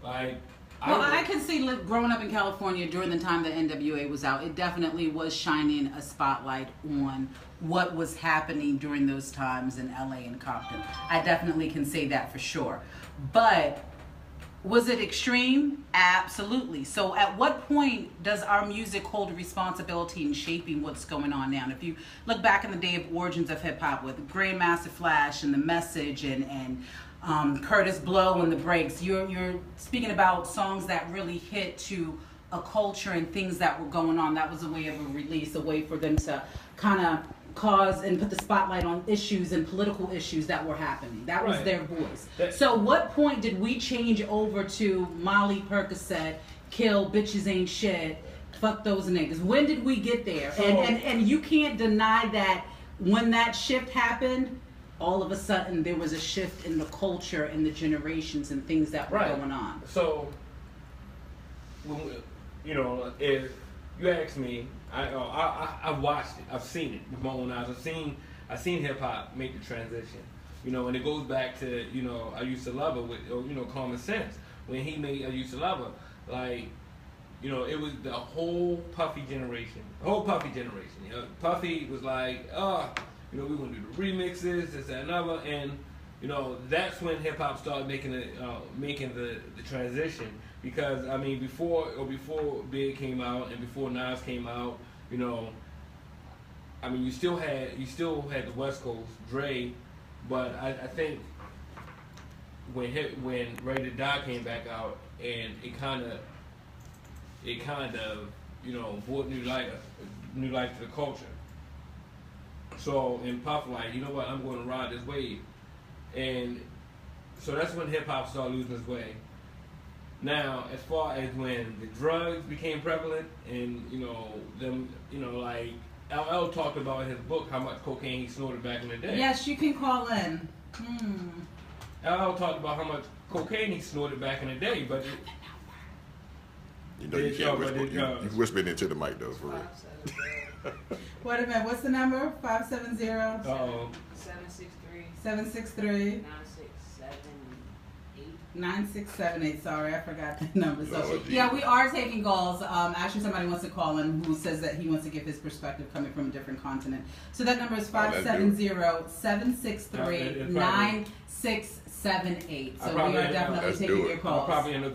Like, well, I can see growing up in California during the time that NWA was out, it definitely was shining a spotlight on what was happening during those times in LA and Compton. I definitely can say that for sure. But was it extreme? Absolutely. So at what point does our music hold a responsibility in shaping what's going on now? And if you look back in the day of origins of hip hop with Grandmaster Flash and The Message and Curtis Blow and The Breaks, you're speaking about songs that really hit to a culture and things that were going on. That was a way of a release, a way for them to kind of cause and put the spotlight on issues and political issues that were happening. That was their voice. So what point did we change over to Molly Percocet, kill, bitches ain't shit, fuck those niggas? When did we get there? And you can't deny that when that shift happened, all of a sudden there was a shift in the culture and the generations and things that were going on. So, you know, if you ask me, I've watched it. I've seen it with my own eyes. I've seen hip hop make the transition. You know, and it goes back to, you know, I Used to Love Her with, you know, Common Sense. When he made I Used to Love Her, like, you know, it was the whole Puffy generation. The whole Puffy generation. You know, Puffy was like, you know, we're gonna do the remixes, this, that, and other, and you know, that's when hip hop started making the transition. Because I mean, before Big came out and before Nas came out, you know, I mean, you still had the West Coast, Dre, but I think when Ready to Die came back out, and it kind of you know, brought new life to the culture. So in Puff, like, you know what, I'm going to ride this wave, and so that's when hip hop started losing its way. Now, as far as when the drugs became prevalent, and you know them, you know, like LL talked about in his book how much cocaine he snorted back in the day. Yes, you can call in. LL talked about how much cocaine he snorted back in the day, but you know, you can't whisper. You whispered into the mic though, for real. Wait a minute, what's the number? 570 763 763 9678. Sorry, I forgot the number. So yeah, we are taking calls. Actually, somebody wants to call in who says that he wants to give his perspective coming from a different continent. So that number is 570-763-9678. So we are definitely taking your calls. I'll probably end up,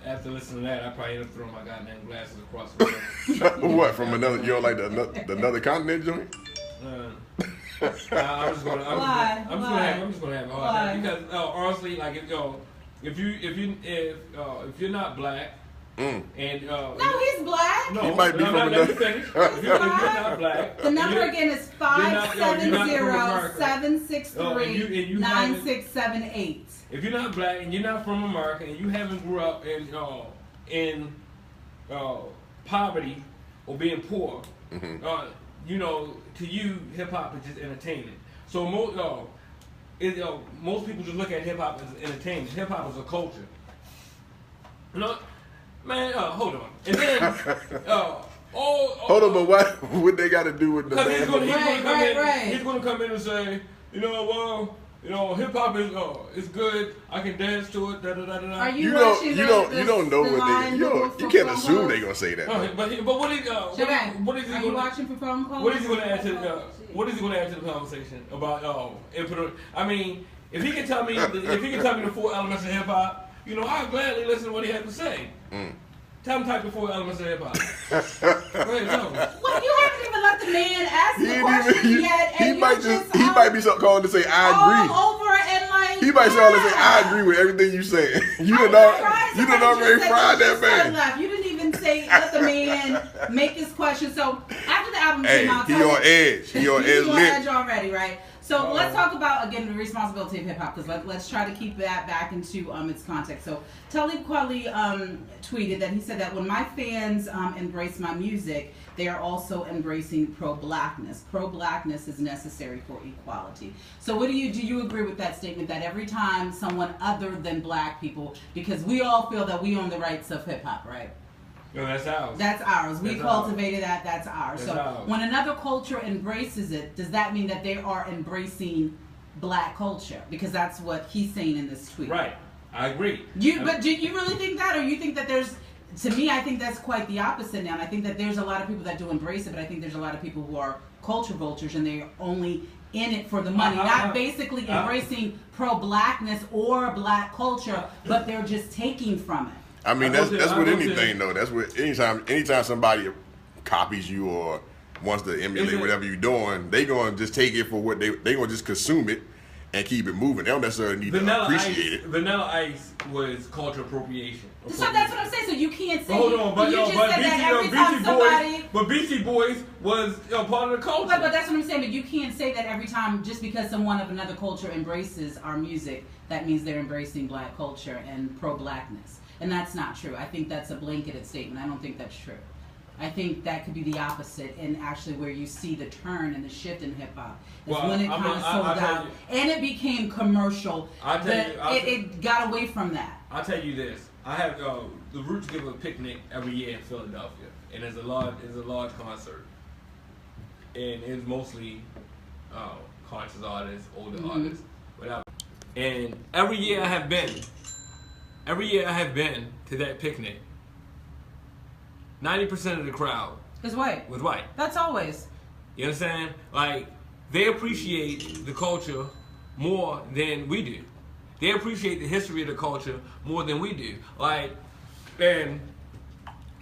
after listening to that, I probably end up throwing my goddamn glasses across the room. What, from another, you don't like another continent joint? I'm just gonna have a hard time because honestly, like if you're not black, and no, he's black. No, he might be from another. If you're not black, the number again is 570-763-9678. If you're not black and you're not from America and you haven't grew up in poverty or being poor, you know, to you, hip hop is just entertainment. So most people just look at hip hop as entertainment. Hip hop is a culture. You know, man. Hold on. And then, hold on, but what they got to do with the? Because he's going to come in and say, you know, well, you know, hip hop is good. I can dance to it. Da da da da. Are you don't know what they. You can't assume they're gonna say that. But what is are you watching for phone calls? What is he going to add to the conversation about input? I mean, if he can tell me the 4 elements of hip hop, you know, I'll gladly listen to what he has to say. Tell him type the 4 elements of hip hop. Go ahead, tell him. Well, you haven't even let the man ask the question yet. He might be calling to say I agree. All over and like he might say I agree with everything you say. You done already fried that man. You didn't even say let the man make his question. So after the album came out, he on edge. He on edge already, right? So let's talk about, again, the responsibility of hip-hop, because let's try to keep that back into its context. So Talib Kweli tweeted that he said that when my fans embrace my music, they are also embracing pro-blackness. Pro-blackness is necessary for equality. So do you agree with that statement, that every time someone other than black people, because we all feel that we own the rights of hip-hop, right? No, that's ours. That's ours. We cultivated that. That's ours. When another culture embraces it, does that mean that they are embracing black culture? Because that's what he's saying in this tweet. Right. I agree. But do you really think that, or you think that there's? To me, I think that's quite the opposite now. And I think that there's a lot of people that do embrace it, but I think there's a lot of people who are culture vultures and they're only in it for the money, not basically embracing pro-blackness or black culture, but they're just taking from it. I mean, that's with anything though. That's with anytime somebody copies you or wants to emulate whatever you're doing, they gonna just take it for what they gonna just consume it and keep it moving. They don't necessarily need to appreciate it. Vanilla Ice was culture appropriation. So that's what I'm saying. So you can't say. Hold on, but Beastie Boys was part of the culture. But that's what I'm saying. But you can't say that every time just because someone of another culture embraces our music, that means they're embracing black culture and pro-blackness. And that's not true. I think that's a blanketed statement. I don't think that's true. I think that could be the opposite, and actually where you see the turn and the shift in hip hop is when it kind of sold out and it became commercial. It got away from that. I'll tell you this: I have the Roots give a picnic every year in Philadelphia, and it's a large concert, and it's mostly conscious artists, older artists, whatever. And every year I have been to that picnic. 90% of the crowd is white. Was white. That's always. You understand? Like, they appreciate the culture more than we do. They appreciate the history of the culture more than we do. Like, and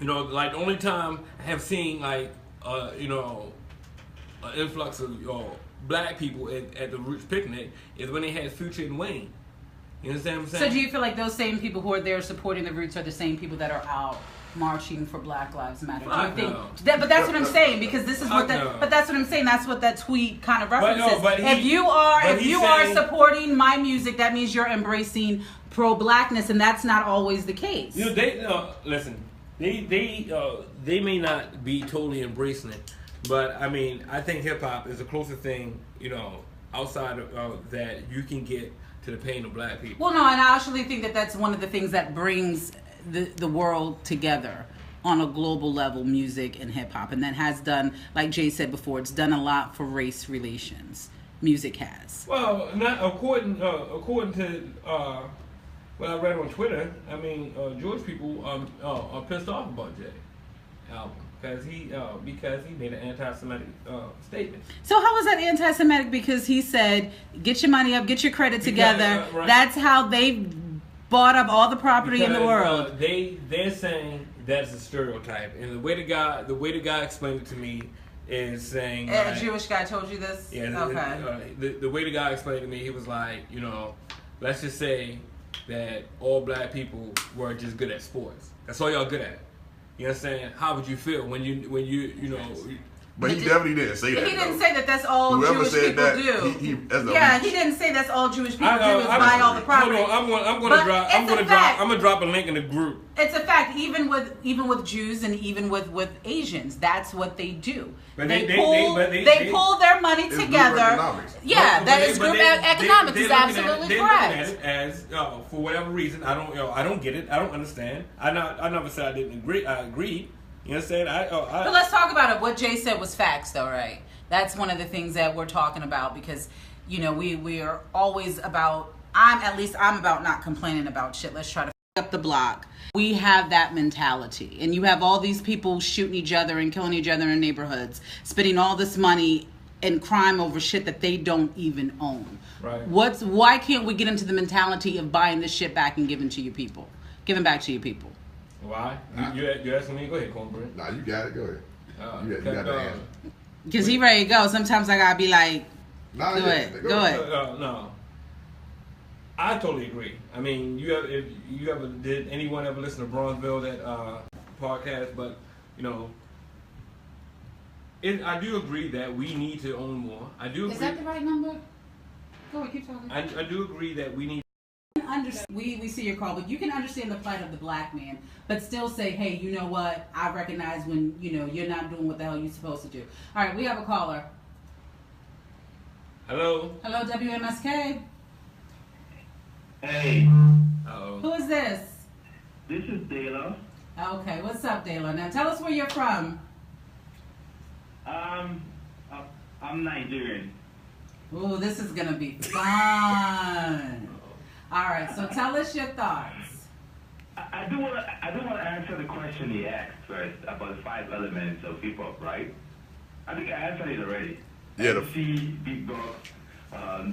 like the only time I have seen like an influx of black people at the Roots picnic is when they had Future and Wayne. You understand what I'm saying? So do you feel like those same people who are there supporting the Roots are the same people that are out marching for Black Lives Matter? But that's what I'm saying, because this is what but that's what I'm saying. That's what that tweet kind of references. If you are supporting my music, that means you're embracing pro-blackness, and that's not always the case. Listen. They may not be totally embracing it, but I mean, I think hip hop is the closest thing outside of that you can get to the pain of black people. Well, no, and I actually think that that's one of the things that brings the world together on a global level, music and hip hop, and that has done, like Jay said before, it's done a lot for race relations. Music has. Well, not according to what I read on Twitter. I mean, Jewish people are pissed off about Jay album because he made an anti-Semitic statement. So how was that anti-Semitic? Because he said, "Get your money up, get your credit together." Right. That's how they bought up all the property in the world. They're saying that's a stereotype, and the way the guy explained it to me is saying a Jewish guy told you this. Yeah. Okay. The way the guy explained it to me, he was like, let's just say that all black people were just good at sports. That's all y'all good at. You understand? How would you feel when you But he definitely didn't say that. He didn't say that that's all Jewish people do. He didn't say that's all Jewish people do is buy all the property. Hold on, I'm gonna drop a link in the group. It's a fact. Even with Jews and even with Asians, that's what they do. But they pull their money together. Yeah, that is group economics. Is absolutely correct. Looking at it as for whatever reason, I don't get it. I don't understand. I never said I didn't agree. I agreed. You understand? But let's talk about it. What Jay said was facts, though, right? That's one of the things that we're talking about because, we are always about. I'm about not complaining about shit. Let's try to up the block. We have that mentality, and you have all these people shooting each other and killing each other in neighborhoods, spending all this money and crime over shit that they don't even own. Right. Why can't we get into the mentality of buying this shit back and giving to your people, giving back to your people? Why? You asking me? Go ahead, Cornbread. Nah, you got it. Go ahead. You got the answer. Because he ready to go. Sometimes I gotta be like, go ahead. No. I totally agree. I mean, did anyone ever listen to Bronzeville, that podcast? But I do agree that we need to own more. I do. Is that the right number? Go ahead, keep talking. I do agree that we need. We see your call, but you can understand the plight of the black man, but still say, hey, you know what? I recognize when you're not doing what the hell you're supposed to do. All right, we have a caller. Hello, WMSK. Hey. Uh-oh. Who is this? This is Dela. Okay, what's up, Dela? Now tell us where you're from. I'm Nigerian. Ooh, this is gonna be fun. All right, so tell us your thoughts. I do want to answer the question he asked first about the 5 elements of hip hop, right? I think I answered it already. Yeah. MC, beatbox,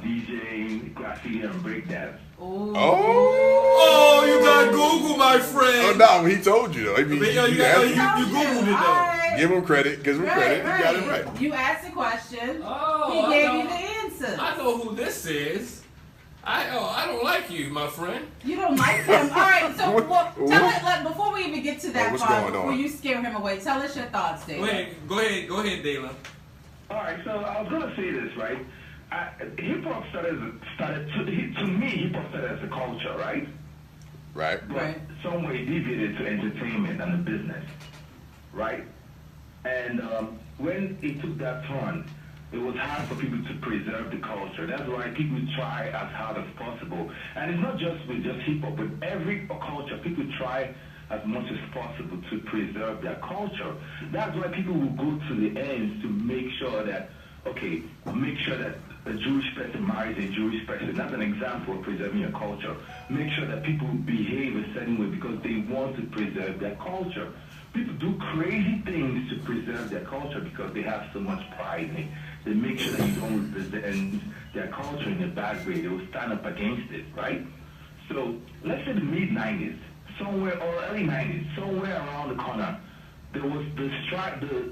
DJ, graffiti, and breakdance. Oh, you got Google, my friend. Oh no, he told you though. I mean, You Googled it though. Right. Give him credit. Give him credit. You got it right. You asked the question. Oh, He gave you the answer. I know who this is. I don't like you, my friend. You don't like him. All right, so tell us, before we even get to that what's part, going before on? you scare him away, tell us your thoughts, Dave. Go ahead, Dalen. All right, so I was gonna say this, right? Hip hop started to me. Hip hop started as a culture, right? Right. But some way deviated to entertainment and a business, right? And when it took that turn, it was hard for people to preserve the culture. That's why people try as hard as possible. And it's not just with just hip hop, but every culture, people try as much as possible to preserve their culture. That's why people will go to the ends to make sure that, okay, make sure that a Jewish person marries a Jewish person. That's an example of preserving your culture. Make sure that people behave a certain way because they want to preserve their culture. People do crazy things to preserve their culture because they have so much pride in it. They make sure that you don't represent their culture in a bad way. They will stand up against it, right? So let's say the mid-90s, somewhere, or early 90s, somewhere around the corner, there was the strive to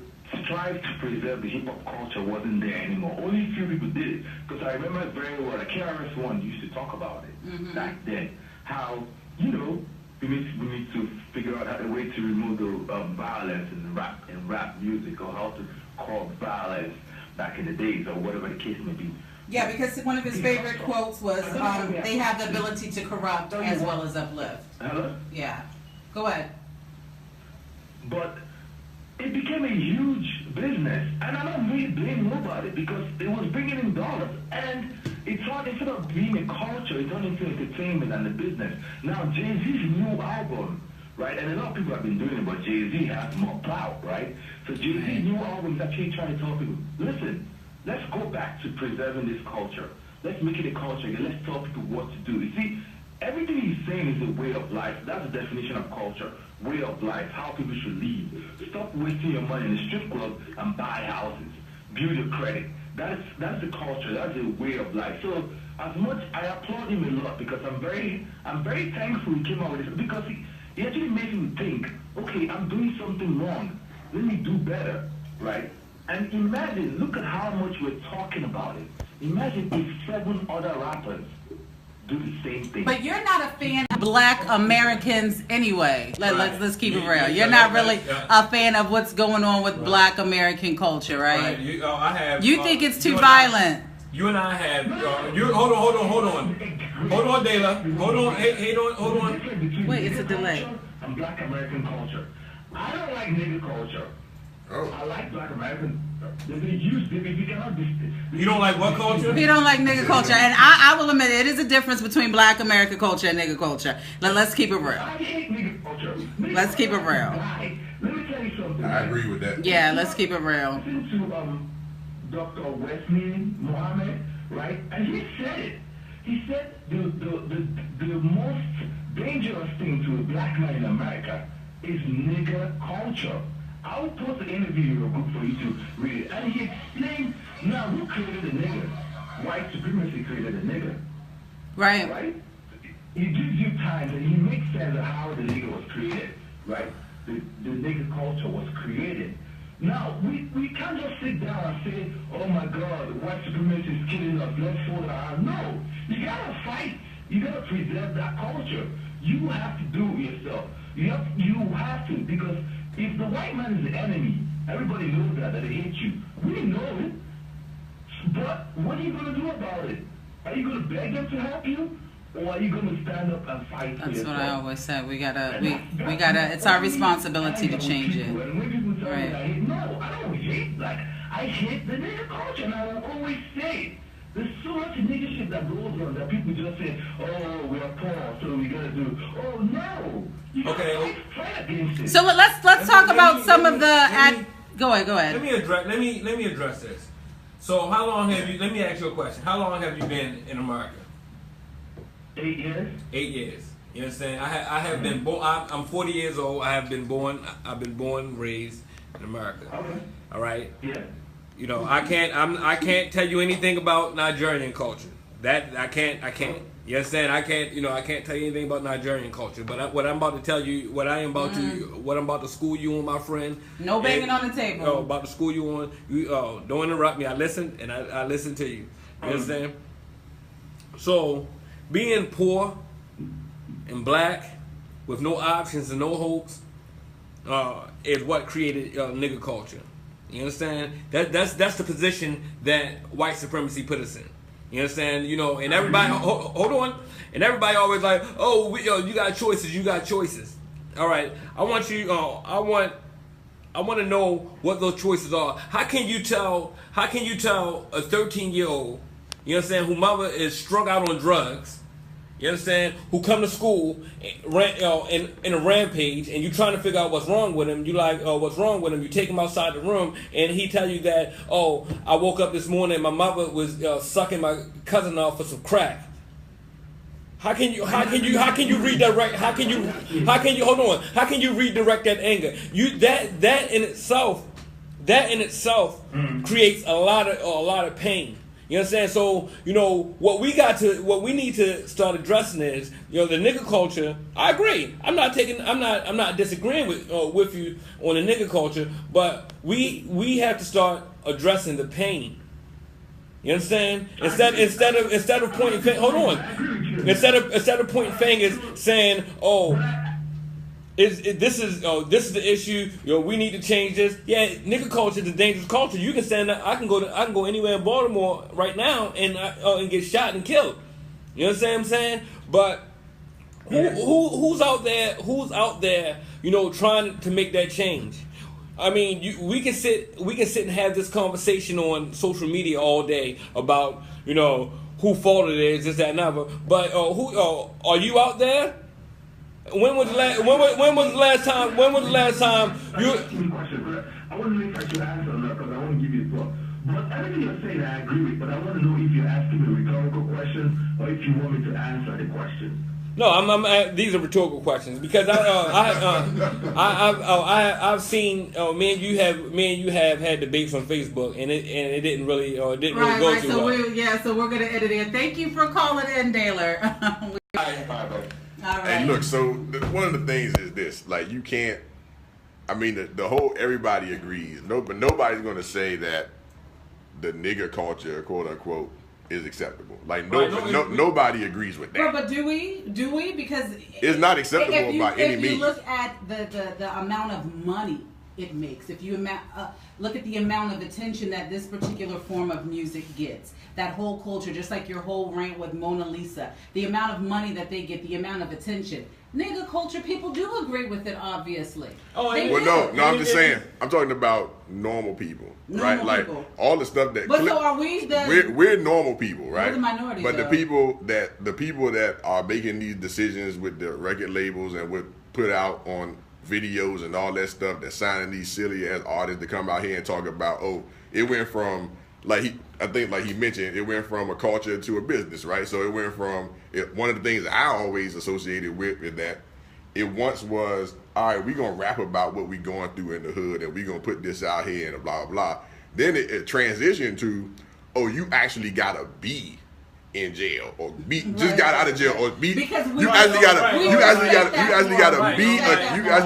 preserve the hip-hop culture wasn't there anymore. Only a few people did it. Because I remember very well, the KRS-One used to talk about it back then. How, you know, we need to figure out a way to remove the violence in rap music, or how to call violence back in the days, or whatever the case may be. Yeah, because one of his favorite quotes was, they have the ability to corrupt as well as uplift. Hello? Yeah. Go ahead. But it became a huge business, and I don't really blame nobody because it was bringing in dollars, and it turned, instead of being a culture, it turned into entertainment and a business. Now Jay-Z's new album, right, and a lot of people have been doing it, but Jay-Z has more clout, right? So Jay-Z's new album is actually trying to tell people, listen, let's go back to preserving this culture. Let's make it a culture again. Let's tell people what to do. You see, everything he's saying is a way of life. That's the definition of culture. Way of life, how people should live. Stop wasting your money in the strip club and buy houses. Build your credit. That's the culture. That's a way of life. So as much, I applaud him a lot because I'm very thankful he came out with this, because he actually makes me think, okay, I'm doing something wrong. Let me do better, right? And imagine, look at how much we're talking about it. Imagine if 7 other rappers do the same thing. But you're not a fan of Black Americans anyway. Let's keep it real. You're not really a fan of what's going on with Black American culture, right? You think it's too violent. You and I have. Hold on, Dayla. Hold on. Wait, it's a delay. And Black American culture. I don't like nigga culture. Oh. I like Black American. You cannot. You don't like what culture? He don't like nigga culture, and I will admit it is a difference between Black American culture and nigga culture. Let's keep it real. I hate nigga culture. Let's keep it real. Let me tell you something. I agree with that. Yeah, let's keep it real. Listen to Dr. Wesley Muhammad, right? And he said it. He said the most dangerous thing to a black man in America is nigger culture. I will post the interview in your group for you to read it. And he explained, now who created the nigger? White supremacy created the nigger. Right. Right? He gives you time and he makes sense of how the nigger was created. Right? The nigger culture was created. Now, we can't just sit down and say, oh my God, white supremacy is killing us, let's fold our hands. No, you gotta fight. You gotta preserve that culture. You have to do it yourself. You have to, because if the white man is the enemy, everybody knows that they hate you. We know it. But what are you gonna do about it? Are you gonna beg them to help you? Or are you gonna stand up and fight for yourself? That's what I always say. We gotta. It's our responsibility to change it. And when people tell me Right. I hate, no, I don't hate. Like, I hate the nigga culture, and I will always say it. There's so much nigga shit that goes on that people just say, oh, we are poor, so we gotta do. Oh no, you gotta fight against it. So let's talk about some of the. Go ahead. Let me address this. So how long have you? Let me ask you a question. How long have you been in America? 8 years? 8 years. You understand? I have been born. I'm 40 years old. I've been born and raised in America. Okay. All right. Yeah. You know, I can't tell you anything about Nigerian culture. That I can't. You understand? I can't tell you anything about Nigerian culture. But what I'm about to tell you, what I'm about to school you on, my friend. No banging on the table. No, about to school you on. You don't interrupt me. I listen and I listen to you. You understand? So, being poor and black with no options and no hopes is what created nigger culture. You understand? That's the position that white supremacy put us in. You understand? You know, and everybody hold on, and everybody always like, oh, you got choices. You got choices. All right, I want you. I want to know what those choices are. How can you tell a 13-year-old, you understand, who mother is strung out on drugs, you understand, who come to school in a rampage, and you trying to figure out what's wrong with him. You like, what's wrong with him? You take him outside the room, and he tell you that, oh, I woke up this morning and my mother was sucking my cousin off for some crack. How can you redirect? How can you redirect that anger? That in itself creates a lot of pain. You understand? So, you know, what we need to start addressing is, you know, the nigger culture. I agree. I'm not disagreeing with you on the nigger culture, but we have to start addressing the pain. You understand? Instead of pointing fingers saying, oh, this is the issue. You know, we need to change this. Yeah, nigger culture is a dangerous culture. You can stand up. I can go anywhere in Baltimore right now and get shot and killed. You understand what I'm saying? But who's out there? You know, trying to make that change. I mean, we can sit and have this conversation on social media all day about, you know, who fault it is, this, that, and other. But are you out there? When was the last time you? I want to know if I should answer or not, because I want to give you a thought. But everything you're saying, I agree with. But I want to know if you're asking me a rhetorical question or if you want me to answer the question. No, these are rhetorical questions because I've seen me and you have had debates on Facebook and it didn't really go too well. So we're gonna edit it. Thank you for calling in, Taylor. All right. And look, so one of the things is this: like, you can't. I mean, the whole everybody agrees. But nobody's going to say that the nigger culture, quote unquote, is acceptable. Like nobody agrees with that. But do we? Because it's not acceptable by any means. If you look at the amount of money it makes, if you look at the amount of attention that this particular form of music gets, that whole culture, just like your whole rant with Mona Lisa, the amount of money that they get, the amount of attention. Nigger culture, people do agree with it, obviously. No, I'm just saying. I'm talking about normal people, right? Like all the stuff that. But so are we? We're normal people, right? We're the minority. But the people that are making these decisions with the record labels and would put out on videos and all that stuff, that signing these silly ass artists to come out here and talk about, oh, it went from I think he mentioned, it went from a culture to a business, right? So it went from one of the things that I always associated with is that it once was, all right, we're gonna rap about what we're going through in the hood and we're gonna put this out here and blah blah blah. Then it transitioned to, oh, you actually gotta be in jail or just got out of jail or you actually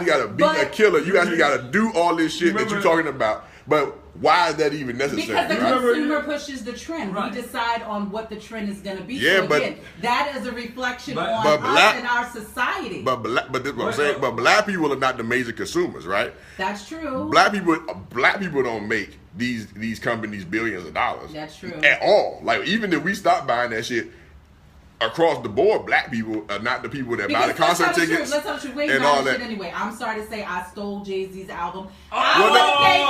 gotta be a killer. You actually gotta do all this shit that you're talking about. But why is that even necessary? Because the consumer pushes the trend. Right. We decide on what the trend is going to be. Yeah, so but again, that is a reflection on us and our society. But this is what I'm saying. But black people are not the major consumers, right? That's true. Black people don't make these companies billions of dollars. That's true. At all. Like, even if we stop buying that shit, across the board, black people are not the people that buy the concert tickets and all that. Anyway, I'm sorry to say, I stole Jay-Z's album. I would have paid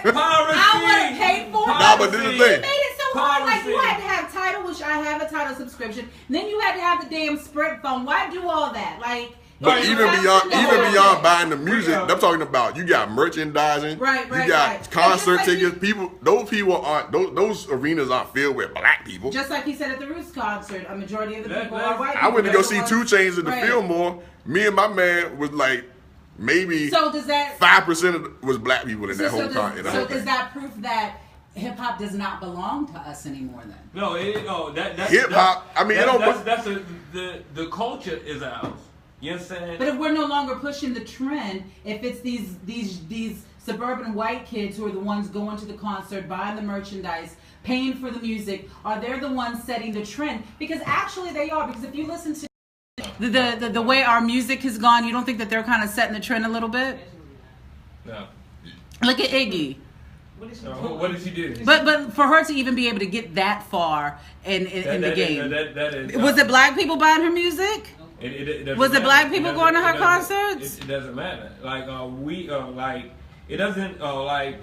for it. I would have paid for it. Nah, but this is the thing. You made it so hard. Like, you had to have Tidal, which I have a Tidal subscription. And then you had to have the damn Sprint phone. Why do all that? Like, But even beyond buying the music, I'm talking about you got merchandising, you got concert tickets. Those arenas aren't filled with black people. Just like he said at the Roots concert, a majority of the people are white. I went to go see 2 Chainz at the Fillmore. Me and my man was like maybe 5% was black people in that whole concert. So is that proof that hip hop does not belong to us anymore? Then that's hip hop. I mean, the culture is ours. You understand? But if we're no longer pushing the trend, if it's these suburban white kids who are the ones going to the concert, buying the merchandise, paying for the music, are they the ones setting the trend? Because actually they are. Because if you listen to the way our music has gone, you don't think that they're kind of setting the trend a little bit? No. Look at Iggy. What did she do? But for her to even be able to get that far in the game, was it black people buying her music? It was it black people going to her concerts? It doesn't matter. Like it doesn't like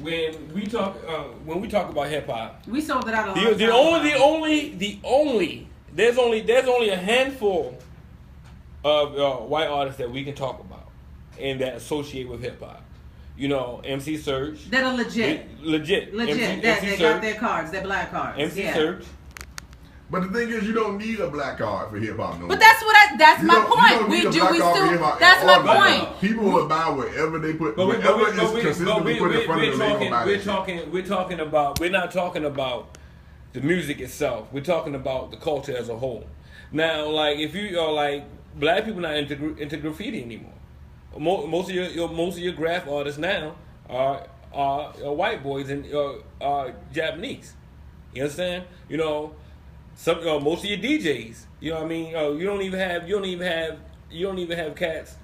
when we talk about hip hop. We sold it out. There's only a handful of white artists that we can talk about and that associate with hip hop. You know, MC Surge. That are legit. They got their cards, their black cards. MC Surge. But the thing is, you don't need a black card for hip hop no more. But that's my point. That's my point. People will buy whatever they put. Whatever is consistently put in front of them. We're not talking about the music itself. We're talking about the culture as a whole. Now, like if you are like black people not into graffiti anymore. Most of your graph artists now are white boys and are Japanese. You understand? You know. Most of your DJs, you know what I mean? You don't even have cats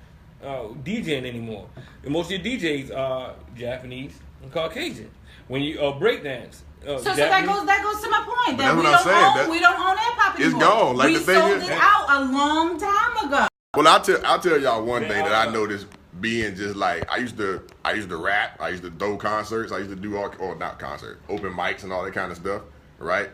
DJing anymore. And most of your DJs are Japanese and Caucasian. When you breakdance, so that goes to my point that we don't own hip hop anymore. It's gone. Like we the thing sold it out a long time ago. Well, I'll tell y'all one thing that I noticed being just like I used to rap, I used to do concerts, I used to do not concerts, open mics and all that kind of stuff, right?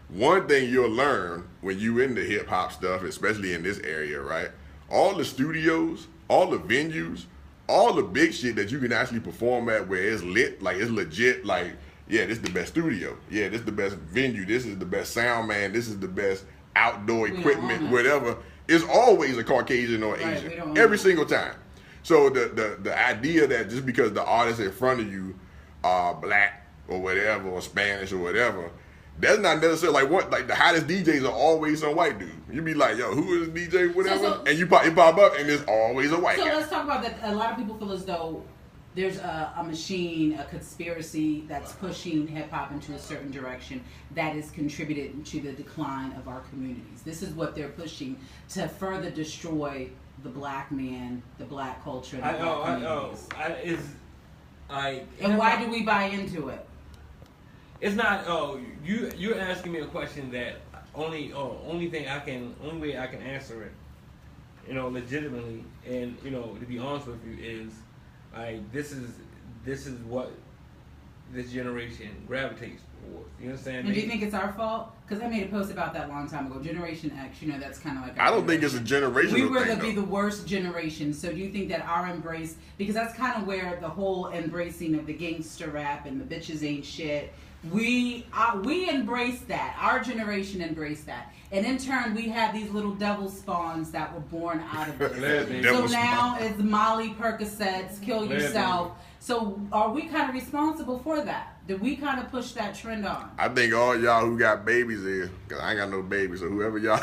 One thing you'll learn when you into hip hop stuff, especially in this area, right? All the studios, all the venues, all the big shit that you can actually perform at where it's lit, like it's legit, like, yeah, this is the best studio. Yeah, this is the best venue. This is the best sound man. This is the best outdoor equipment, whatever. It's always a Caucasian or Asian. Every single time. So the idea that just because the artists in front of you are black or whatever, or Spanish or whatever, that's not necessarily like the hottest DJs are always some white dude. You be like, yo, who is DJ, whatever, and you pop up and there's always a white guy. So let's talk about that. A lot of people feel as though there's a machine, a conspiracy that's pushing hip hop into a certain direction that is contributed to the decline of our communities. This is what they're pushing to further destroy the black man, the black culture, the black communities. And why do we buy into it? It's not. You're asking me a question that only way I can answer it, legitimately, and to be honest with you, is like this is what this generation gravitates towards. You understand? And do you think it's our fault? Because I made a post about that a long time ago. Generation X, that's kind of like I don't think it's a generational thing. We were going to be the worst generation. So do you think that our embrace, because that's kind of where the whole embracing of the gangster rap and the bitches ain't shit. We embraced that. Our generation embraced that. And in turn, we had these little devil spawns that were born out of it. So now it's Molly, Percocets, kill yourself. So are we kind of responsible for that? Did we kind of push that trend on? I think all y'all who got babies here, because I ain't got no babies, so whoever y'all,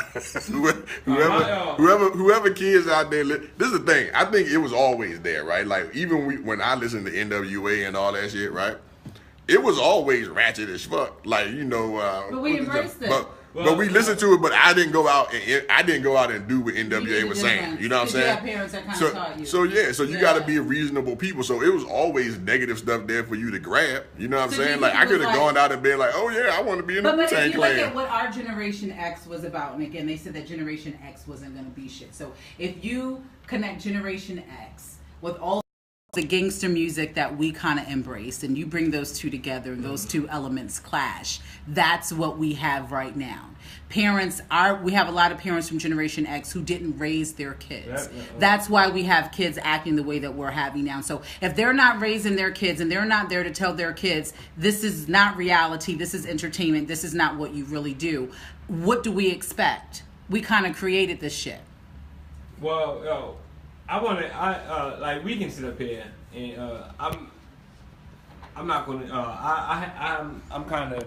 whoever kids out there, this is the thing. I think it was always there, right? Like even when I listened to NWA and all that shit, right? It was always ratchet as fuck, like But we embraced it. But we listened to it. But I didn't go out and do what NWA was saying. You know what I'm saying? You have parents that kind of taught you. So you got to be reasonable people. So it was always negative stuff there for you to grab. You know what I'm saying? Like I could have gone out and been like, oh yeah, I want to be in the Wu-Tang Clan. But if you look at what our Generation X was about, and again, they said that Generation X wasn't going to be shit. So if you connect Generation X with all the gangster music that we kind of embraced, and you bring those two together and those two elements clash. That's what we have right now. We have a lot of parents from Generation X who didn't raise their kids. That's why we have kids acting the way that we're having now. So if they're not raising their kids and they're not there to tell their kids, this is not reality, this is entertainment, this is not what you really do, what do we expect? We kind of created this shit. Well, like we can sit up here and I'm not gonna I'm kind of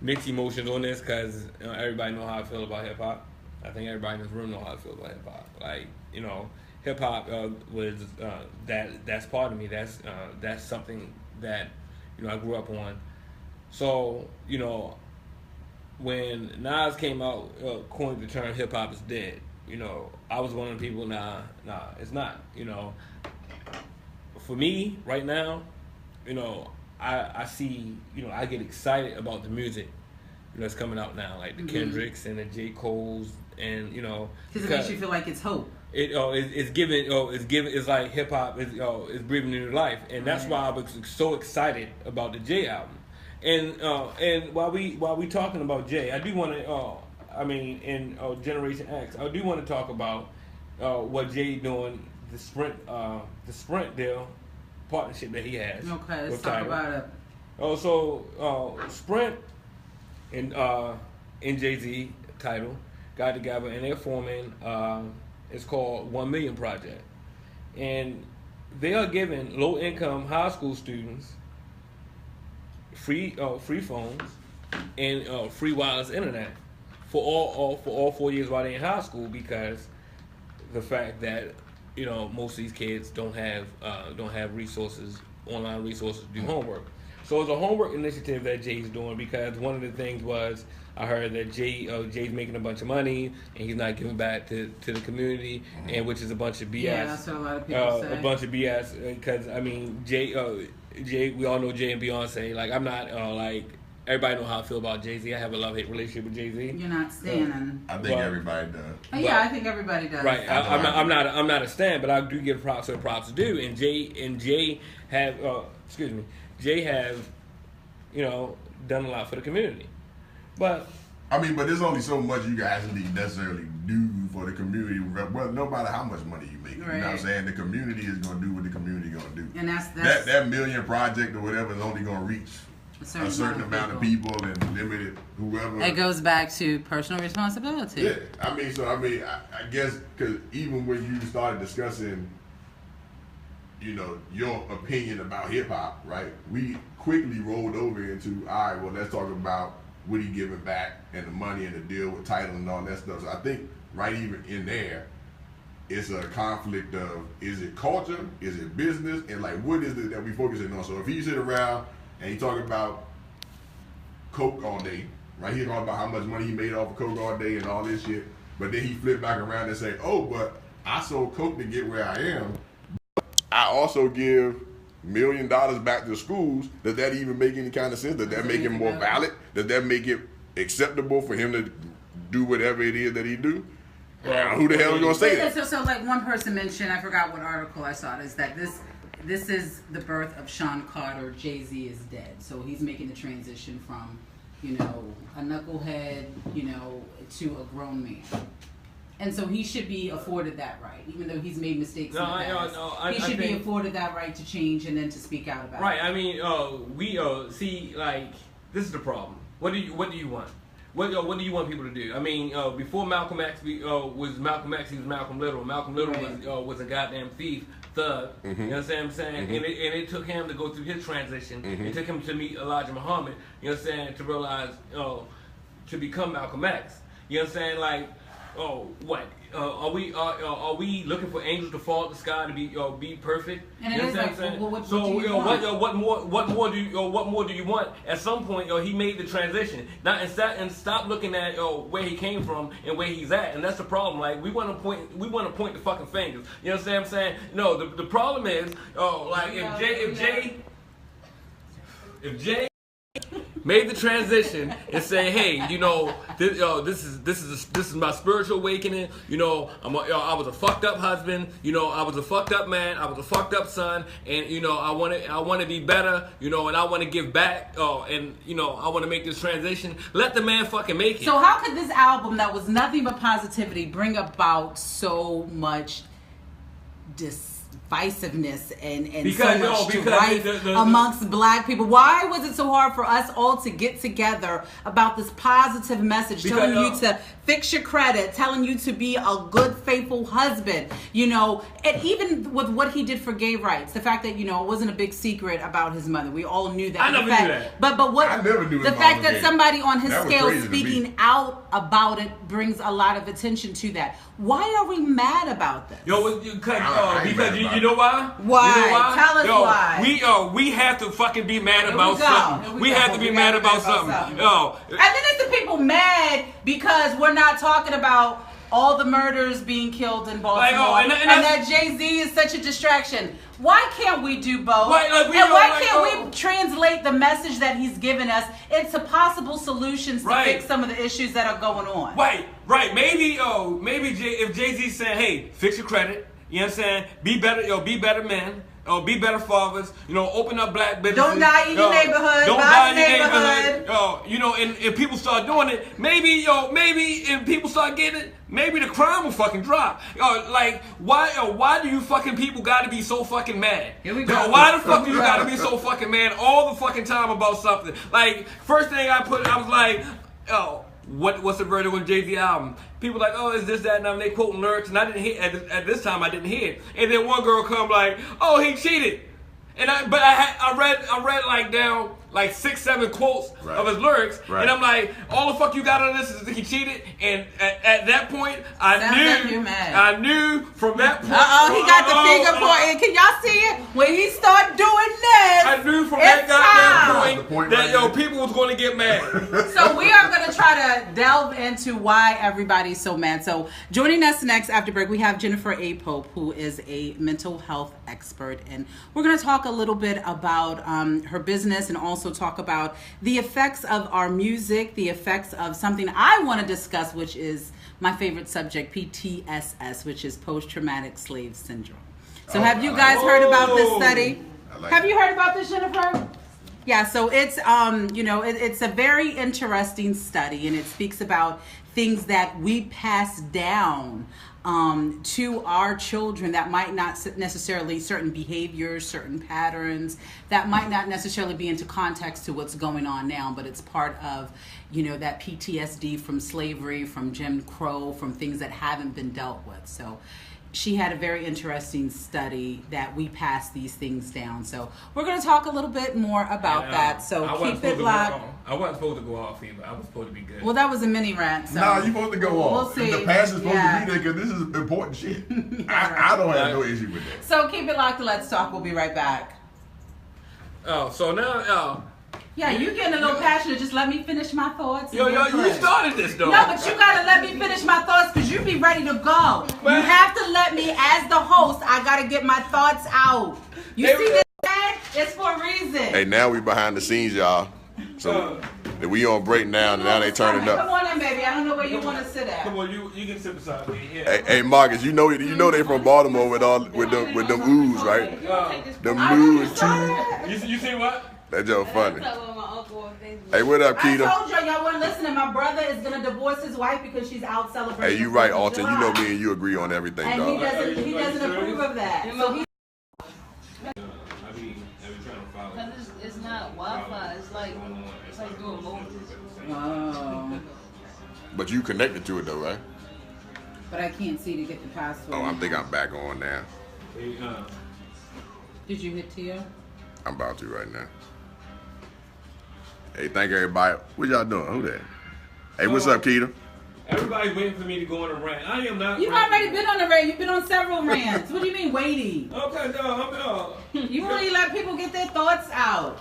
mixed emotions on this because everybody know how I feel about hip hop. I think everybody in this room know how I feel about hip hop. Like hip hop was that's part of me. That's something that I grew up on. So when Nas came out, coined the term hip hop is dead. I was one of the people, nah, it's not. For me, right now, I see, I get excited about the music, that's coming out now, like the Kendricks and the J. Cole's, and because it makes you feel like it's hope. It's like hip hop is breathing new life, and that's why I was so excited about the J album. And while we talking about Jay, I do want to. In Generation X, I do want to talk about what Jay doing, the Sprint deal partnership that he has. Okay, let's talk about it. So Sprint and Jay-Z, Tidal, got together and they're forming. It's called 1 Million Project, and they are giving low-income high school students free phones and free wireless internet for all 4 years while they're in high school, because the fact that most of these kids don't have resources, online resources to do homework. So it's a homework initiative that Jay's doing, because one of the things was I heard that Jay's making a bunch of money and he's not giving back to the community, and which is a bunch of BS. Yeah, that's what a lot of people say. A bunch of BS, because Jay, we all know Jay and Beyonce. Like, I'm not everybody know how I feel about Jay-Z. I have a love-hate relationship with Jay-Z. You're not standing. I think everybody does. Yeah, I think everybody does. Right. I'm not a stan, but I do give props where props due. And Jay have Jay have done a lot for the community. But there's only so much you guys need necessarily do for the community. Well, no matter how much money you make, right. You know what I'm saying? The community is going to do what the community going to do. And that's that million project or whatever is only going to reach a certain amount of people and limited whoever. It goes back to personal responsibility. Yeah, I guess because even when you started discussing, your opinion about hip hop, right? We quickly rolled over into, all right, well, let's talk about what he giving back and the money and the deal with Tidal and all that stuff. So I think right even in there, it's a conflict of, is it culture, is it business, and like what is it that we focusing on? So if he sit around and he talking about Coke all day, right? He talking about how much money he made off of Coke all day and all this shit, but then he flip back around and say, oh, but I sold Coke to get where I am. I also give $1 million back to schools. Does that even make any kind of sense? Does that make it more valid? Does that make it acceptable for him to do whatever it is that he do? Who the hell is going to say that? So like one person mentioned, I forgot what article I saw it, is that this is the birth of Sean Carter. Jay-Z is dead. So he's making the transition from, a knucklehead, to a grown man. And so he should be afforded that right, even though he's made mistakes in the past. He should be afforded that right to change and then to speak out about it. Right. We see, like, this is the problem. What do you want? What do you want people to do? Before Malcolm X was Malcolm X, he was Malcolm Little. Malcolm Little was a goddamn thief, thug. You know what I'm saying? And it took him to go through his transition. It took him to meet Elijah Muhammad. You know what I'm saying? To realize, to become Malcolm X. You know what I'm saying? Like, what? Are we looking for angels to fall out the sky to be perfect? And it is like, what more do you want? At some point, he made the transition. Now and stop looking at where he came from and where he's at, and that's the problem. Like we want to point the fucking fingers. You know what I'm saying? No, the problem is, like if Jay made the transition and say, hey, you know, this is my spiritual awakening. You know, I was a fucked up husband. You know, I was a fucked up man. I was a fucked up son, and you know, I want to be better. You know, and I want to give back. And you know, I want to make this transition. Let the man fucking make it. So how could this album that was nothing but positivity bring about so much divisiveness and so much strife amongst black people? Why was it so hard for us all to get together about this positive message, telling you to fix your credit, telling you to be a good, faithful husband, you know, and even with what he did for gay rights, the fact that, you know, it wasn't a big secret about his mother. We all knew that. I never knew that. But what I never knew the fact that gay. somebody on his That was scale crazy to me. speaking out about it brings a lot of attention to that. Why are we mad about this? Yo, because you know why? Why? You know why? Tell us why. We have to fucking be mad Here about we go. something. Here we We go. have to be mad about something. And then there's the people mad because we're not talking about all the murders being killed in Baltimore, and that Jay-Z is such a distraction. Why can't we do both? Right, like and why can't we translate the message that he's given us into possible solutions to fix some of the issues that are going on? Right. Maybe if Jay-Z's saying, hey, fix your credit, you know what I'm saying? Be better men. Be better fathers. You know, open up black businesses. Don't die in your neighborhood. Don't die die in your neighborhood. You know, and people start doing it. Maybe if people start getting it, maybe the crime will fucking drop. Like why do you fucking people got to be so fucking mad? Here we go. Why the fuck do you got to be so fucking mad all the fucking time about something? Like first thing I was like, what's the verdict on Jay-Z album? People like, oh, is this, that, and they quoting lyrics, and I didn't hear at this time. I didn't hear it. And then one girl come like, oh, he cheated, and I read like down like 6-7 quotes of his lyrics, and I'm like, all the fuck you got on this is he cheated, and at that point I knew from that point. He got the finger pointing. Can y'all see it? When he start doing this, I knew from that goddamn point that people was going to get mad. So we are going to try to delve into why everybody's so mad. So joining us next after break, we have Jennifer A. Pope, who is a mental health expert, and we're going to talk a little bit about her business and also talk about the effects of our music, the effects of something I want to discuss, which is my favorite subject, PTSS, which is post-traumatic slave syndrome. So have you guys heard about this study? Have you heard about this, Jennifer? Yeah, so it's it's a very interesting study, and it speaks about things that we pass down to our children that might not necessarily, certain behaviors, certain patterns that might not necessarily be into context to what's going on now, but it's part of, that PTSD from slavery, from Jim Crow, from things that haven't been dealt with. So she had a very interesting study that we pass these things down. So we're going to talk a little bit more about that. So keep it locked. I wasn't supposed to go off either. I was supposed to be good. Well, that was a mini rant. So no, you're supposed to go off. We'll see. The past is supposed to be there because this is important shit. I don't have no issue with that. So keep it locked and let's talk. We'll be right back. So now, yeah, you getting a little passionate. Just let me finish my thoughts. You started this though. No, but you gotta let me finish my thoughts because you be ready to go. You have to let me, as the host, I gotta get my thoughts out. You see this? It's for a reason. Hey, now we behind the scenes, y'all. So we on break now, and now they turning up. Come on in, baby. I don't know where you want to sit at. Come on, you can sit beside me. Yeah. Hey, Marcus, you know they from Baltimore with them oohs, right? Them oohs too. You see what? That's just funny. Hey, what up, Keita? I told y'all wasn't listening. My brother is gonna divorce his wife because she's out celebrating. Hey, you right, Alton. You know me and you agree on everything, and dog. he doesn't approve of that. So it's not Wi-Fi. It's like doing Moses. Oh. But you connected to it though, right? But I can't see to get the password. Oh, I think I'm back on now. Did you hit Tia? I'm about to right now. Hey, thank everybody. What y'all doing? Who that? Hey, what's up, Keita? Everybody's waiting for me to go on a rant. I am not. You've already been on a rant. You've been on several rants. What do you mean waiting? Okay, no, You only let people get their thoughts out.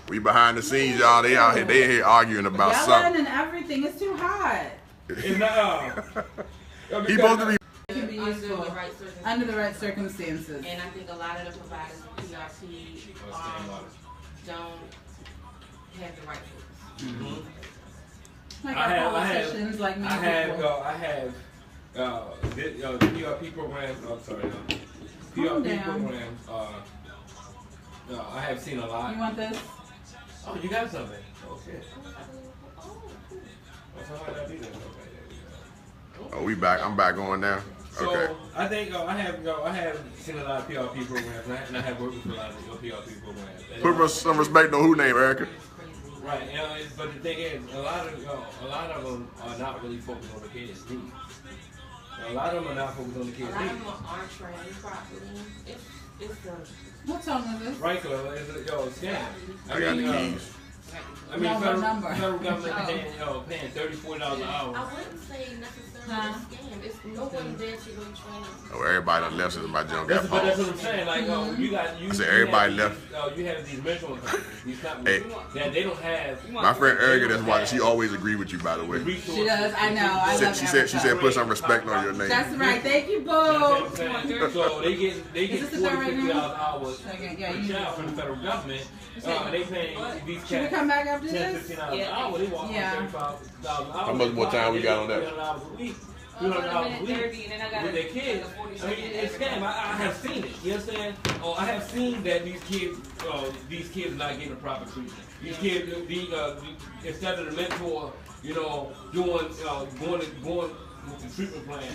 We behind the scenes, y'all. They out here. They here arguing about something. Yelling and everything. It's too hot. It's not. He supposed to be. It can be useful under the right circumstances. And I think a lot of the providers of PRP don't have the right focus. Like our politicians, like me. I have the PRP programs. I'm sorry, PRP programs. I have seen a lot. You want this? Oh, you got something? Oh shit. Oh, we back. I'm back on now. So Okay. I think I have seen a lot of PRP programs, and I have worked with a lot of PRP programs. Put some respect on who name, Erica. Right, but the thing is, a lot of them are not really focused on the kids' needs. A lot of them are not focused on the kids' A lot needs. of them aren't trained properly. It's a What song is this? Right, Cleo, it's a scam. I got the keys. Federal government paying $30-40 an hour. I wouldn't say necessarily a scam. It's no one there to really train. Oh, everybody done left since my junk got But that's paused. what I'm saying. Like, you I said everybody left. You have these mental companies, these companies that they don't have. My friend Erica that's watching, she always agree with you, by the way. She does. I know. I love She said put some respect on your name. That's right. Thank you, You know what Bo. I'm saying? So they get Is this the third right $40-50 now? an hour Yeah, you child from the federal government. They paying these Should we cats come back after $10-15 this? an hour. They walk Yeah. $35,000 an hour. How much more time we got on that? $300 a week. $300 a week with their kids. I mean, it's a scam. I have seen it. You understand? Oh, I have seen that these kids are not getting the proper treatment. These kids, instead of the mentor, going with the treatment plan.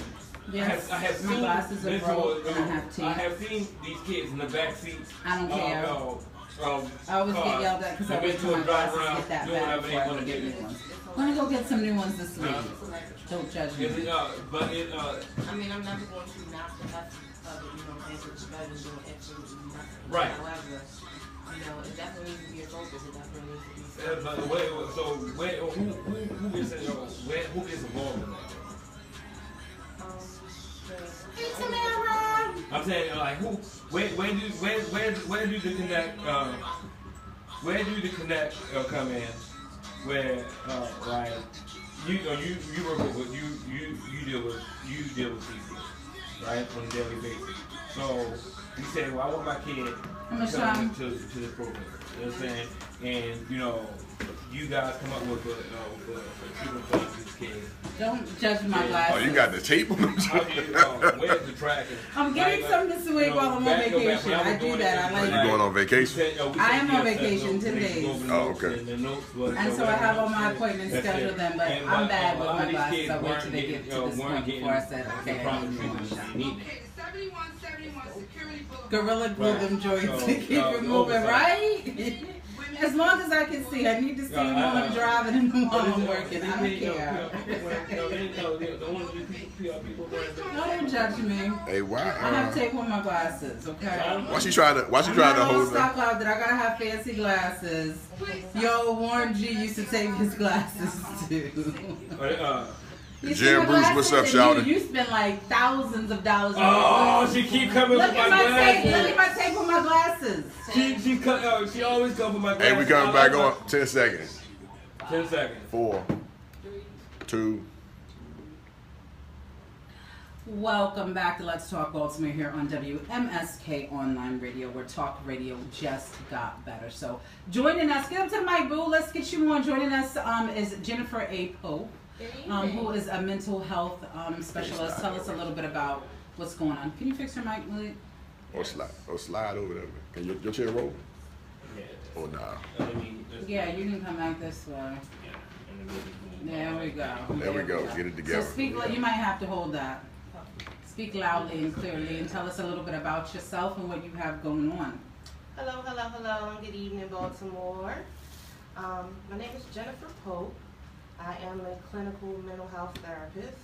Yes. I have My seen glasses are mentors, broke and I have teeth. I have seen these kids in the back seat. I don't care. I always get yelled at because I wait till my glasses get that bad before I go get new ones. I'm gonna go get some new ones this week. Don't judge me. I mean, I'm never going to knock the effort of it, it's better than doing absolutely nothing. Right. However, it definitely needs to be a focus. It definitely needs to be. By the way, so who gets involved in that? I'm saying where do the connect come in? Where like you work with you deal with people, right, on a daily basis. So you say, well, I want my kid to come to this program. You know what I'm saying? And you guys come up with a treatment plan for these kids. Don't judge my glasses. Oh, you got the tape on them? Where's the tracking? I'm getting some this week while I'm on vacation. I do that. I Are like you going on vacation? I am on vacation 10 days. Oh, okay. And so I have all my appointments scheduled then, but I'm bad with my glasses. I wait till they get to this point before I said, okay, I need one shot. Okay, 7171 security book. Gorilla glue them joints to keep it moving, right? As long as I can see, I need to see them while I'm driving and while I'm working. I don't care. Don't judge me. Hey, why? I have tape on my glasses, okay? Why she trying to I'm not all hold stock them? out that I gotta have fancy glasses. Yo, Warren G used to take his glasses too. You see Jim my Bruce, glasses? what's up, And shouty? You spend like thousands of dollars on Oh, she keep coming Look with at my my tape. glasses. Look at my tape on my glasses. She always comes with my glasses. Hey, we coming back on 10 seconds. 10 seconds. 4, 2. Welcome back to Let's Talk Baltimore here on WMSK Online Radio, where talk radio just got better. So joining us, get up to the mic, boo. Let's get you on. Joining us is Jennifer A. Pope, who is a mental health specialist. Tell us a little bit about what's going on. Can you fix your mic, Malik? Or slide over there. Can your chair roll? Yeah. Or nah? Yeah, you can come back this way. There we go. There we go. Get it together. So speak. You might have to hold that. Speak loudly and clearly, and tell us a little bit about yourself and what you have going on. Hello. Good evening, Baltimore. My name is Jennifer Pope. I am a clinical mental health therapist,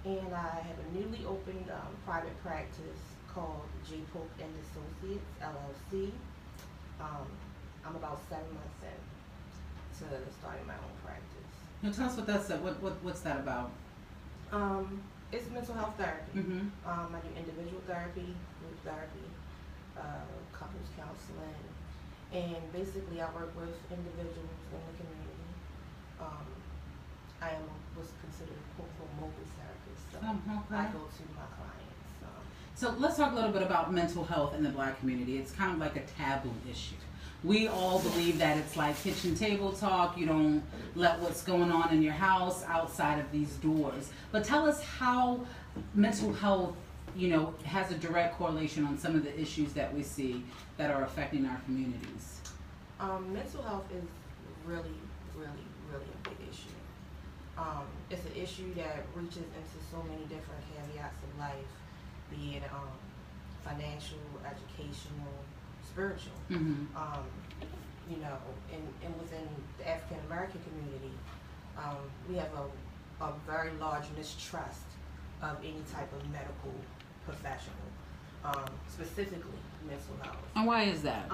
and I have a newly opened private practice called J. Pope and Associates, LLC. I'm about 7 months in to starting my own practice. Now tell us what that's. What's that about? It's mental health therapy. Mm-hmm. I do individual therapy, group therapy, couples counseling, and basically I work with individuals in the community. I am what's considered a mobile therapist, so okay. I go to my clients. So let's talk a little bit about mental health in the Black community. It's kind of like a taboo issue. We all believe that it's like kitchen table talk. You don't let what's going on in your house outside of these doors. But tell us how mental health, has a direct correlation on some of the issues that we see that are affecting our communities. Mental health is really, really, really a big issue. It's an issue that reaches into so many different caveats of life, be it financial, educational, spiritual. Mm-hmm. And within the African American community, we have a very large mistrust of any type of medical professional, specifically mental health. And why is that?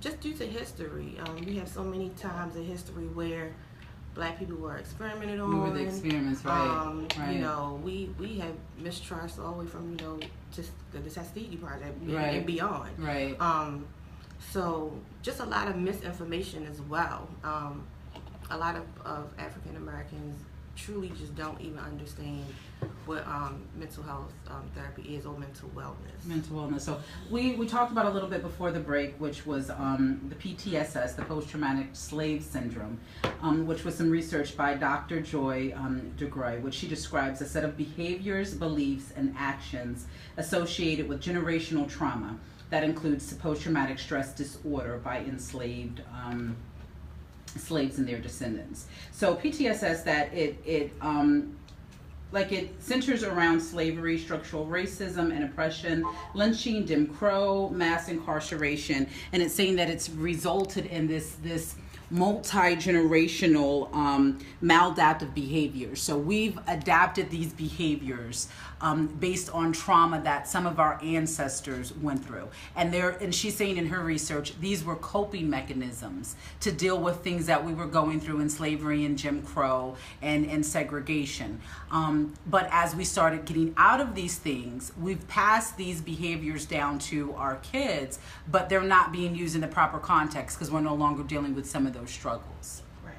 Just due to history. We have so many times in history where Black people were experimented on. Remember the experiments, right? Right. We have mistrust all the way from just the Tuskegee Project right. and beyond. Right. So just a lot of misinformation as well. A lot of African Americans truly just don't even understand what mental health therapy is, or mental wellness. Mental wellness. So we talked about a little bit before the break, which was the PTSS, the post-traumatic slave syndrome, which was some research by Dr. Joy DeGroy, which she describes a set of behaviors, beliefs, and actions associated with generational trauma that includes post-traumatic stress disorder by enslaved slaves and their descendants. So PTSS, that it centers around slavery, structural racism and oppression, lynching, Jim Crow, mass incarceration, and it's saying that it's resulted in this multi-generational maladaptive behaviors. So we've adapted these behaviors based on trauma that some of our ancestors went through. And she's saying in her research, these were coping mechanisms to deal with things that we were going through in slavery and Jim Crow and segregation. But as we started getting out of these things, we've passed these behaviors down to our kids, but they're not being used in the proper context because we're no longer dealing with some of those struggles. Right.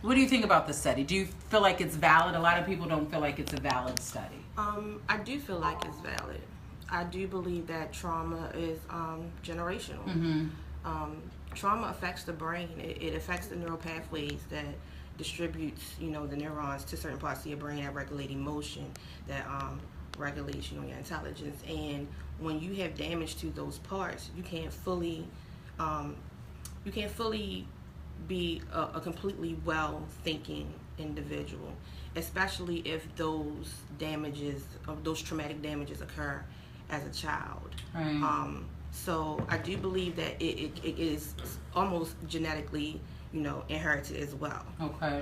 What do you think about the study? Do you feel like it's valid? A lot of people don't feel like it's a valid study. I do feel like it's valid. I do believe that trauma is generational. Mm-hmm. Trauma affects the brain. It affects the neural pathways that distributes, the neurons to certain parts of your brain that regulate emotion, that regulates, your intelligence. And when you have damage to those parts, you can't fully be a completely well-thinking individual, especially if those traumatic damages occur as a child. Right. So I do believe that it is almost genetically, inherited as well. Okay.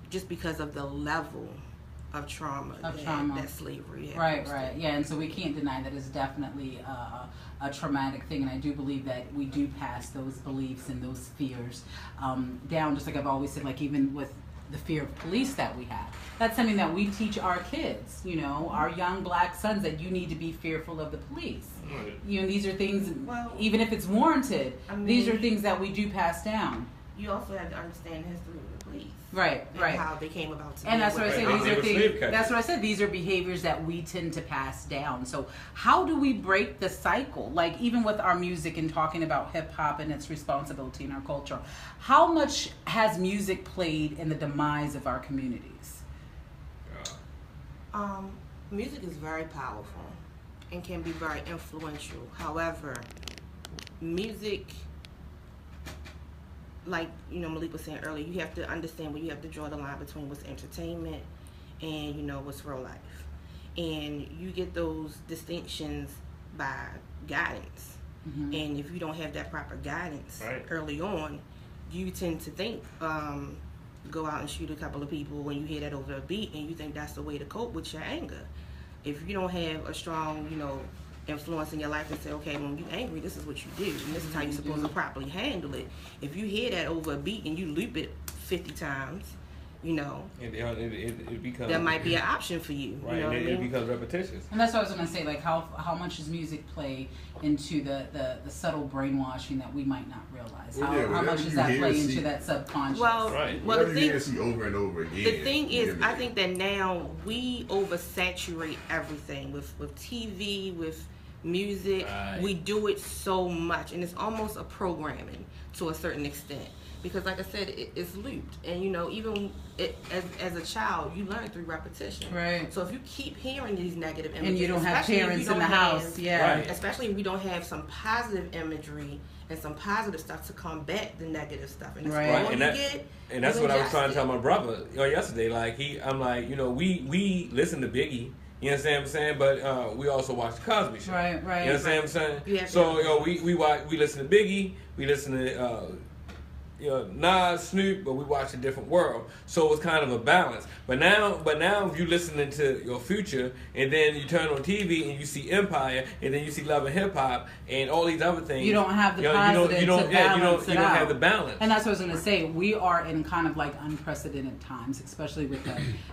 Just because of the level of trauma that slavery had. Right. Yeah, and so we can't deny that it's definitely a traumatic thing, and I do believe that we do pass those beliefs and those fears down, just like I've always said, like even with the fear of police that we have. That's something that we teach our kids, our young Black sons, that you need to be fearful of the police. Right. These are things, even if it's warranted, these are things that we do pass down. You also have to understand the history of the police. Right. How they came about to and be that's what I say. These are things. That's what I said. These are behaviors that we tend to pass down. So how do we break the cycle? Like even with our music and talking about hip hop and its responsibility in our culture, how much has music played in the demise of our communities? Music is very powerful and can be very influential. However, music, like Malik was saying earlier, you have to understand where you have to draw the line between what's entertainment and what's real life, and you get those distinctions by guidance. Mm-hmm. And if you don't have that proper guidance early on, you tend to think go out and shoot a couple of people when you hear that over a beat, and you think that's the way to cope with your anger. If you don't have a strong influence in your life and say, okay, when you're angry, this is what you do, and this is how you're supposed to properly handle it. If you hear that over a beat and you loop it 50 times, it becomes, that might be an option for you. Right, it becomes repetitious. And that's what I was going to say, like how much does music play into the subtle brainwashing that we might not realize? How much does that play into that subconscious? Well, the thing you see over and over again. The thing is, I think that now we oversaturate everything with TV, with music. Right. We do it so much, and it's almost a programming to a certain extent. Because, like I said, it's looped, and even as a child, you learn through repetition. Right. So if you keep hearing these negative images, And you don't have especially if you parents in don't the have- house, yeah. Right. especially if we don't have some positive imagery and some positive stuff to combat the negative stuff, and it's Right. all Right, you get. and that's you what I was ingest trying to it. tell my brother yesterday. Like I'm like, we listen to Biggie. You understand what I'm saying? But we also watch the Cosby Show. Right, right. You understand what I'm saying? Yeah, So yeah. we listen to Biggie. We listen to Nas, Snoop, but we watch a different world. So it's kind of a balance. But now if you listening to your Future, and then you turn on TV and you see Empire, and then you see Love and Hip Hop, and all these other things. You don't have the you positive you don't, to yeah, balance you it don't out. have the balance. And that's what I was going to say. We are in kind of like unprecedented times, especially with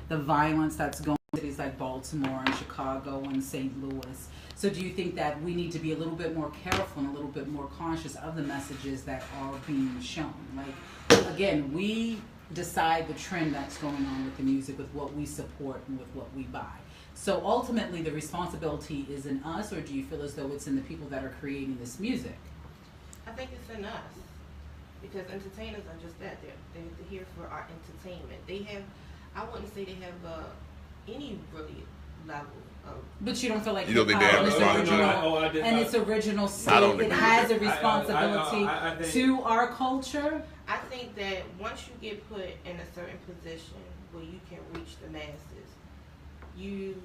the violence that's going on in cities like Baltimore and Chicago and St. Louis. So do you think that we need to be a little bit more careful and a little bit more conscious of the messages that are being shown? Like, again, we decide the trend that's going on with the music, with what we support and with what we buy. So ultimately, the responsibility is in us, or do you feel as though it's in the people that are creating this music? I think it's in us, because entertainers are just that. They're here for our entertainment. They have, I wouldn't say they have any really level of. But you don't feel like You don't think they have hip-hop a and its responsibility? original and its original I don't state, think it they has a do. responsibility I think- to our culture. I think that once you get put in a certain position where you can reach the masses, you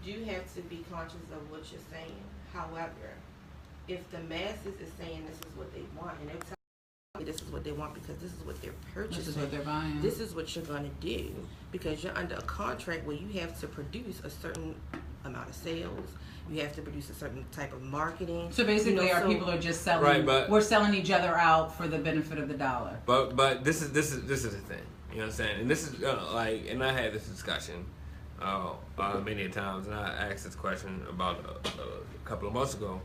do have to be conscious of what you're saying. However, if the masses is saying this is what they want, and they're telling you this is what they want because this is what they're purchasing, This is what they're buying. this is what you're going to do, because you're under a contract where you have to produce a certain amount of sales, you have to produce a certain type of marketing. So basically, our so- people are just selling. Right, but- we're selling each other out for the benefit of the dollar. But this is the thing. You know what I'm saying? And this is and I had this discussion many times, and I asked this question about a couple of months ago.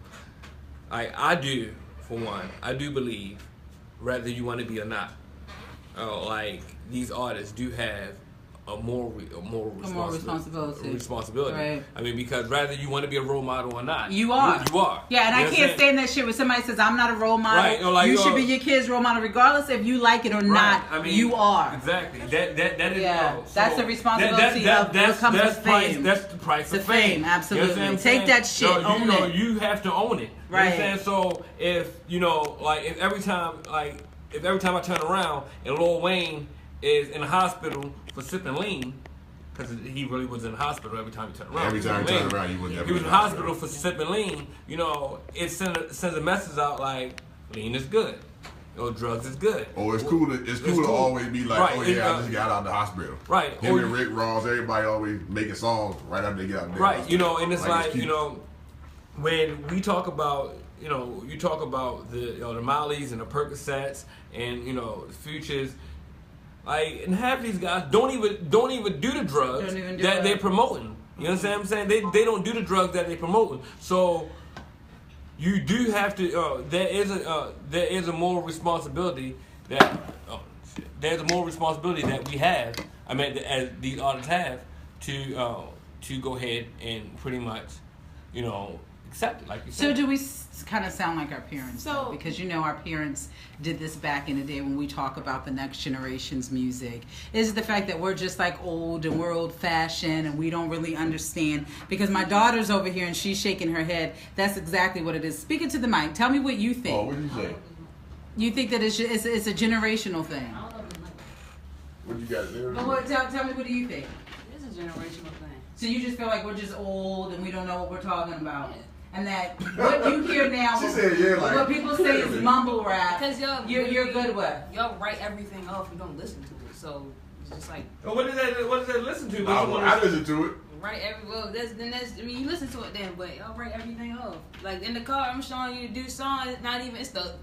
I do, for one, I do believe, whether you want to be or not, these artists do have a more responsibility. Right. I mean, because whether you want to be a role model or not, You are. You are. Yeah, and You I know what can't I'm saying? stand that shit when somebody says, I'm not a role model. Right, or like, you should be your kid's role model regardless if you like it or not. I mean, you are. Exactly. That is Yeah, that's the responsibility of what comes with fame. That's the price The of fame. fame, absolutely. You know what I'm Take saying? that shit, own it. You have to own it. Right. You know what I'm saying? So if every time I turn around and Lil Wayne is in the hospital for sipping lean, because he really was in the hospital every time he turned around. Every time he turned around, he was never in in the the hospital for sipping lean. It sends a message out like lean is good, drugs is good. Or it's cool to always be like, Right, oh yeah, I just got out of the hospital. Right. Him Or and Rick Ross, everybody always making songs right after they get out of the Right, hospital. and it's cute. when we talk about, you talk about the the Mollies and the Percocets and the Futures, and half these guys don't even do the drugs Don't even do that it. they're promoting. You know what I'm saying? They don't do the drugs that they're promoting. So you do have to. There is a moral responsibility that there's a moral responsibility that we have. I mean, as these artists have to go ahead and pretty much, accept it, like you said. So do we kind of sound like our parents, though? So- Because our parents did this back in the day when we talk about the next generation's music. Is it the fact that we're just like old and we're old-fashioned and we don't really understand? Because my daughter's over here and she's shaking her head. That's exactly what it is. Speak it to the mic. Tell me what you think. Oh, what did you say? You think that it's a generational thing? What you got there? But tell me, what do you think? It's a generational thing. So you just feel like we're just old and we don't know what we're talking about? And that what you hear now, She said, yeah, like, what people say is clearly. mumble rap, Because you're good with. Y'all write everything off and don't listen to it. So it's just like What does that listen to? I listen to it. write you listen to it then, but y'all write everything off. Like in the car, I'm showing you to do song. It's not even. It's the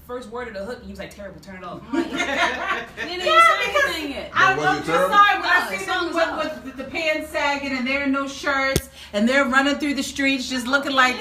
first word of the hook. And you was like, terrible. Turn it off. I'm like, you didn't even say anything yet. I'm was it just terrible? sorry when No, I the see song them was with the pants sagging and they're in no shirts and they're running through the streets just looking like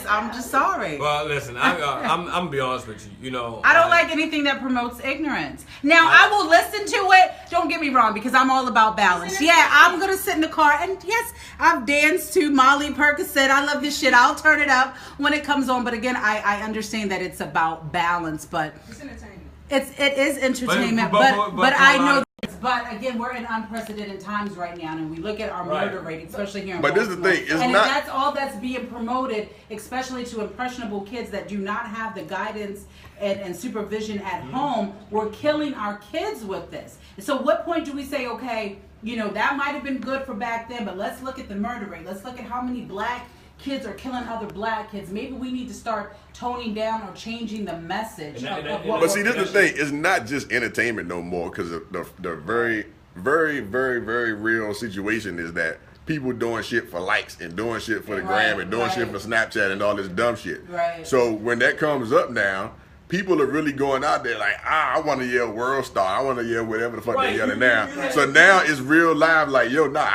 I'm just sorry. Well, listen, I'm gonna be honest with you. I don't like anything that promotes ignorance. Now I will listen to it. Don't get me wrong, because I'm all about balance. Yeah, I'm gonna just sit in the car, and yes, I've danced to Molly Percocet. I love this shit. I'll turn it up when it comes on. But again, I understand that it's about balance, but It's entertainment. it is entertainment. But I know. But again, we're in unprecedented times right now, and we look at our murder rate, especially here in Baltimore. But this is the thing, if that's all that's being promoted, especially to impressionable kids that do not have the guidance and supervision at home, we're killing our kids with this. So what point do we say, okay, that might have been good for back then, but let's look at the murder rate. Let's look at how many black kids are killing other black kids. Maybe we need to start toning down or changing the message. But see, this is the thing. It's not just entertainment no more, because the very, very, very, very real situation is that people doing shit for likes and doing shit for the gram and doing shit for Snapchat and all this dumb shit. Right. So when that comes up now, people are really going out there like, I want to yell world star. I want to yell whatever the fuck they're yelling now. So now it's real live like, yo, nah.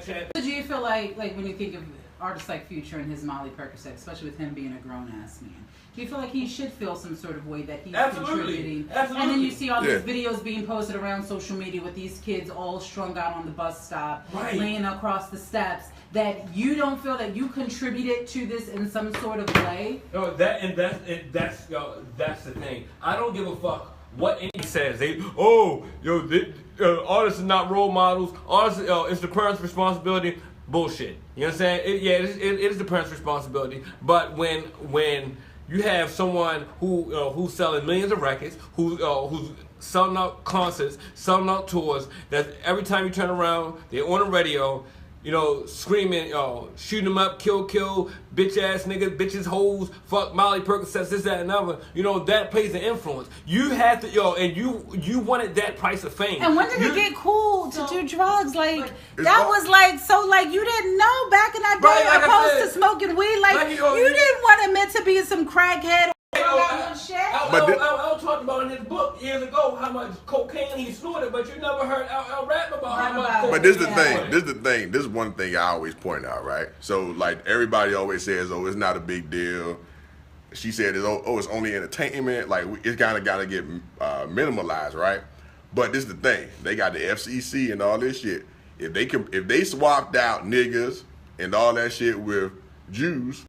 So do you feel like when you think of artists like Future and his Molly Percocet, especially with him being a grown-ass man, do you feel like he should feel some sort of way that he's contributing? Absolutely. And then you see all these videos being posted around social media with these kids all strung out on the bus stop, laying across the steps, that you don't feel that you contributed to this in some sort of way? No, that's the thing. I don't give a fuck what anyone says. Artists are not role models. Artists, it's the parents' responsibility. Bullshit. You know what I'm saying? It is the parents' responsibility. But when you have someone who's selling millions of records, who's selling out concerts, selling out tours, that every time you turn around, they're on the radio, screaming, shoot them up, kill, bitch ass niggas, bitches, hoes, fuck Molly Percocet, this, that, and other. That plays an influence. You have to, and you wanted that price of fame. And when did it get cool to do drugs? Like, that was like you didn't know back in that day, opposed to smoking weed. Like, you didn't want to admit to being some crackhead. I talked about in his book years ago how much cocaine he snorted, but you never heard Al rap about how much cocaine. But this is the thing. This is one thing I always point out, right? So, like, everybody always says, it's not a big deal. She said, it's only entertainment. Like, it's kind of got to get minimalized, right? But this is the thing. They got the FCC and all this shit. If they swapped out niggas and all that shit with Jews,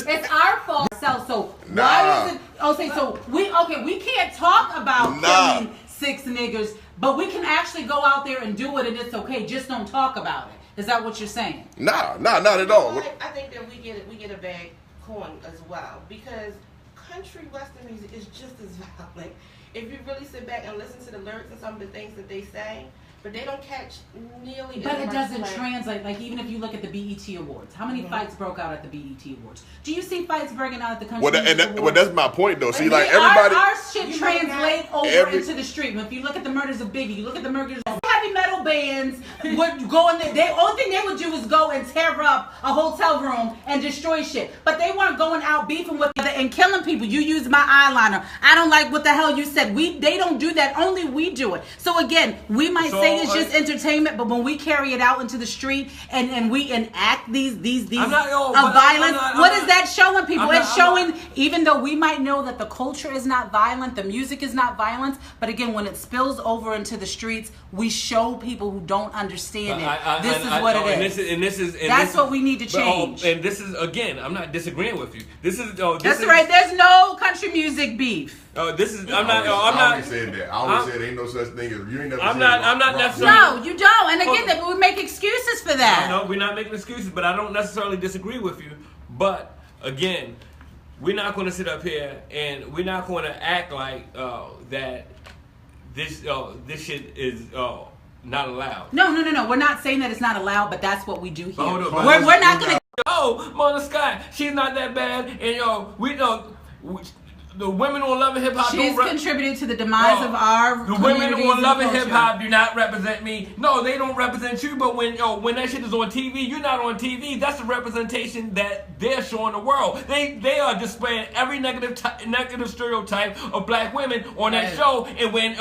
it's our fault. So why is it? Okay, so we can't talk about killing 6 niggers, but we can actually go out there and do it, and it's okay. Just don't talk about it. Is that what you're saying? Not at all. I think that we get a bad coin as well, because country western music is just as violent. If you really sit back and listen to the lyrics and some of the things that they say, but they don't catch nearly. But it doesn't translate. Like, even if you look at the BET Awards, how many fights broke out at the BET Awards? Do you see fights breaking out at the country Awards? Well, that's my point, though. See, like, everybody, our shit translate over into the street. If you look at the murders of Biggie, you look at the murders of heavy metal bands would go in there. Only thing they would do is go and tear up a hotel room and destroy shit. But they weren't going out beefing with and killing people. You use my eyeliner. I don't like what the hell you said. They don't do that. Only we do it. So again, we might say it's just entertainment, but when we carry it out into the street and we enact these violence, what is that showing people? It's showing, even though we might know that the culture is not violent, the music is not violent, but again, when it spills over into the streets, we show people who don't understand it. This is what it is. That's what we need to change. And this is, again, I'm not disagreeing with you. That's right. There's no country music beef. This is. I always said that. I always said ain't no such thing as you ain't never. I'm not necessarily. No, you don't. And again, we make excuses for that. No, we're not making excuses, but I don't necessarily disagree with you. But again, we're not going to sit up here and we're not going to act like that. This shit is not allowed. No. We're not saying that it's not allowed, but that's what we do here. We're not going to. Mona Scott, she's not that bad, and we know. The women on Love and Hip Hop. She's contributed to the demise of our. The women on Love and Hip Hop do not represent me. No, they don't represent you. But when that shit is on TV, you're not on TV. That's the representation that they're showing the world. They are displaying every negative stereotype of black women on that show. And when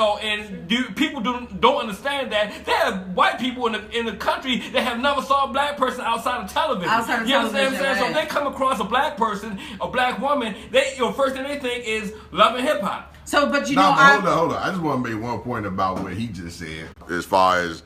people don't understand that there are white people in the country that have never saw a black person outside of television. You know what I'm saying? So if they come across a black person, a black woman, first thing they think is Love and Hip Hop. So, but hold on. I just want to make one point about what he just said. As far as, like,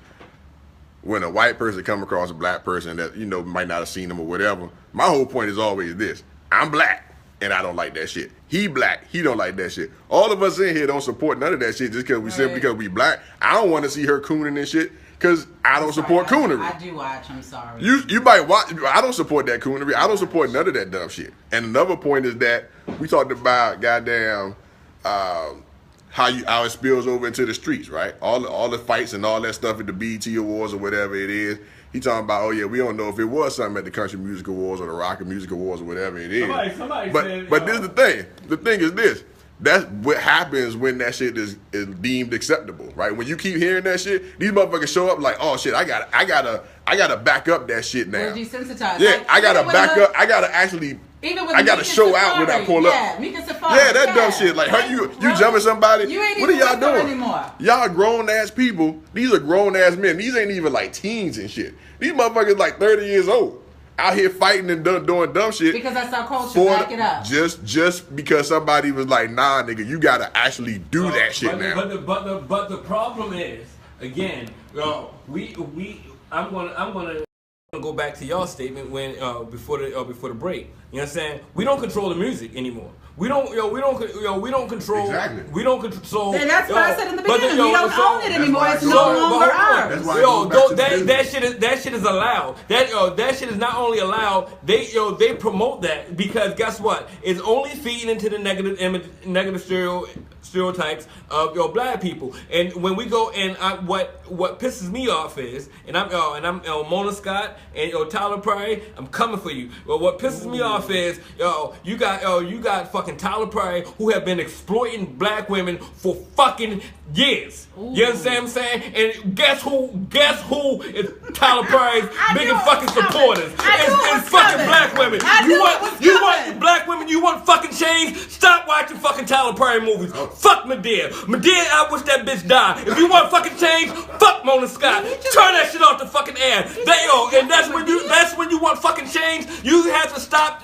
you know, when a white person come across a black person that, you know, might not have seen them or whatever, my whole point is always this. I'm black, and I don't like that shit. He black, he don't like that shit. All of us in here don't support none of that shit just because simply because we black. I don't want to see her cooning and shit because I don't support coonery. I do watch, I'm sorry. You might watch. I don't support that coonery. I don't support none of that dumb shit. And another point is that we talked about goddamn how it spills over into the streets, right? All the fights and all that stuff at the BET Awards or whatever it is. He talking about, oh yeah, we don't know if it was something at the Country Music Awards or the Rock and Music Awards or whatever it is. Somebody but said, this is the thing. The thing is this. That's what happens when that shit is deemed acceptable, right? When you keep hearing that shit, these motherfuckers show up like, oh shit, I gotta back up that shit now. We're desensitized. Yeah, like, I gotta back up. I gotta actually. I gotta show out when I pull up. Yeah, Mika Safari. Yeah, that dumb shit. Like, how you jumping somebody? You ain't What are even y'all with her doing? anymore. Y'all grown ass people. These are grown ass men. These ain't even like teens and shit. These motherfuckers like 30 years old, out here fighting and doing dumb shit. Because that's our culture. Back it up. Just because somebody was like, nah, nigga, you gotta actually do that shit now. But the problem is, again, I'm gonna go back to y'all statement when before the break. You know what I'm saying? We don't control the music anymore. We don't control. Exactly. We don't control. And that's what I said in the beginning. We don't own it anymore. It's no longer ours. That shit is allowed. That shit is not only allowed. They promote that because guess what? It's only feeding into the negative stereotypes of black people. And when we go and what pisses me off is, and I'm Mona Scott and Tyler Perry, I'm coming for you. Well, what pisses me off is you got fucking Tyler Perry who have been exploiting black women for fucking years. Ooh. You understand what I'm saying? And guess who is Tyler Perry's biggest fucking supporters? It's fucking black women. You want black women, you want fucking change? Stop watching fucking Tyler Perry movies. Fuck Medea. I wish that bitch died. If you want fucking change, fuck Mona Scott. Turn that shit off the fucking air. And that's when you want fucking change. You have to stop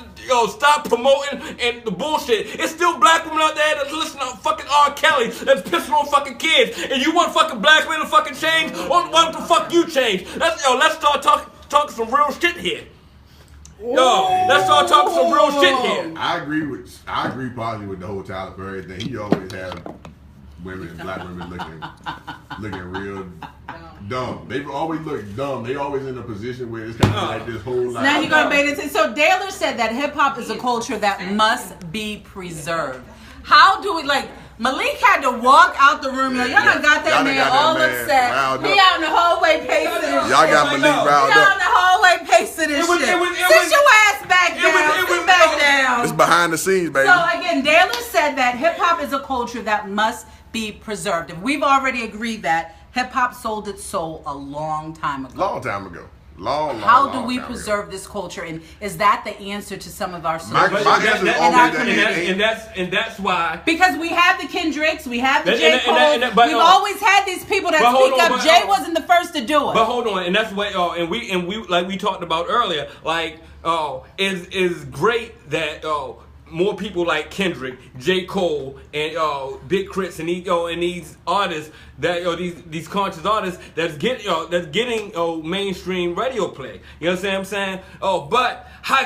promoting and the bullshit. It's still black women out there that's listening to fucking R. Kelly that's pissing on fucking kids. And you want fucking black men to fucking change? Why the fuck you change? Let's start talking some real shit here. Let's start talking some real shit here. I agree partly with the whole Tyler Perry thing. He always had black women looking real dumb. They've always looked dumb. They always in a position where it's kind of like this whole like. Now you gonna bait it. So Daler said that hip hop is a culture that must be preserved. How do we like? Malik had to walk out the room. Y'all done got that man all upset. He out in the hallway pacing this shit. Y'all got Malik riled up. He out in the hallway pacing this shit. Sit your ass back down. Sit back down. It's behind the scenes, baby. So again, Daler said that hip hop is a culture that must be preserved. And we've already agreed that hip hop sold its soul a long time ago. Long time ago. How do we preserve this culture, and is that the answer to some of our solutions? My answer is always and that's why, because we have the Kendricks, we have the J. Cole, we've always had these people that speak up. Jay wasn't the first to do it. But hold on, and that's what and we like we talked about earlier, like is great that more people like Kendrick, J. Cole, and Big Crits, and these artists that these conscious artists that's getting mainstream radio play. You understand what I'm saying? But how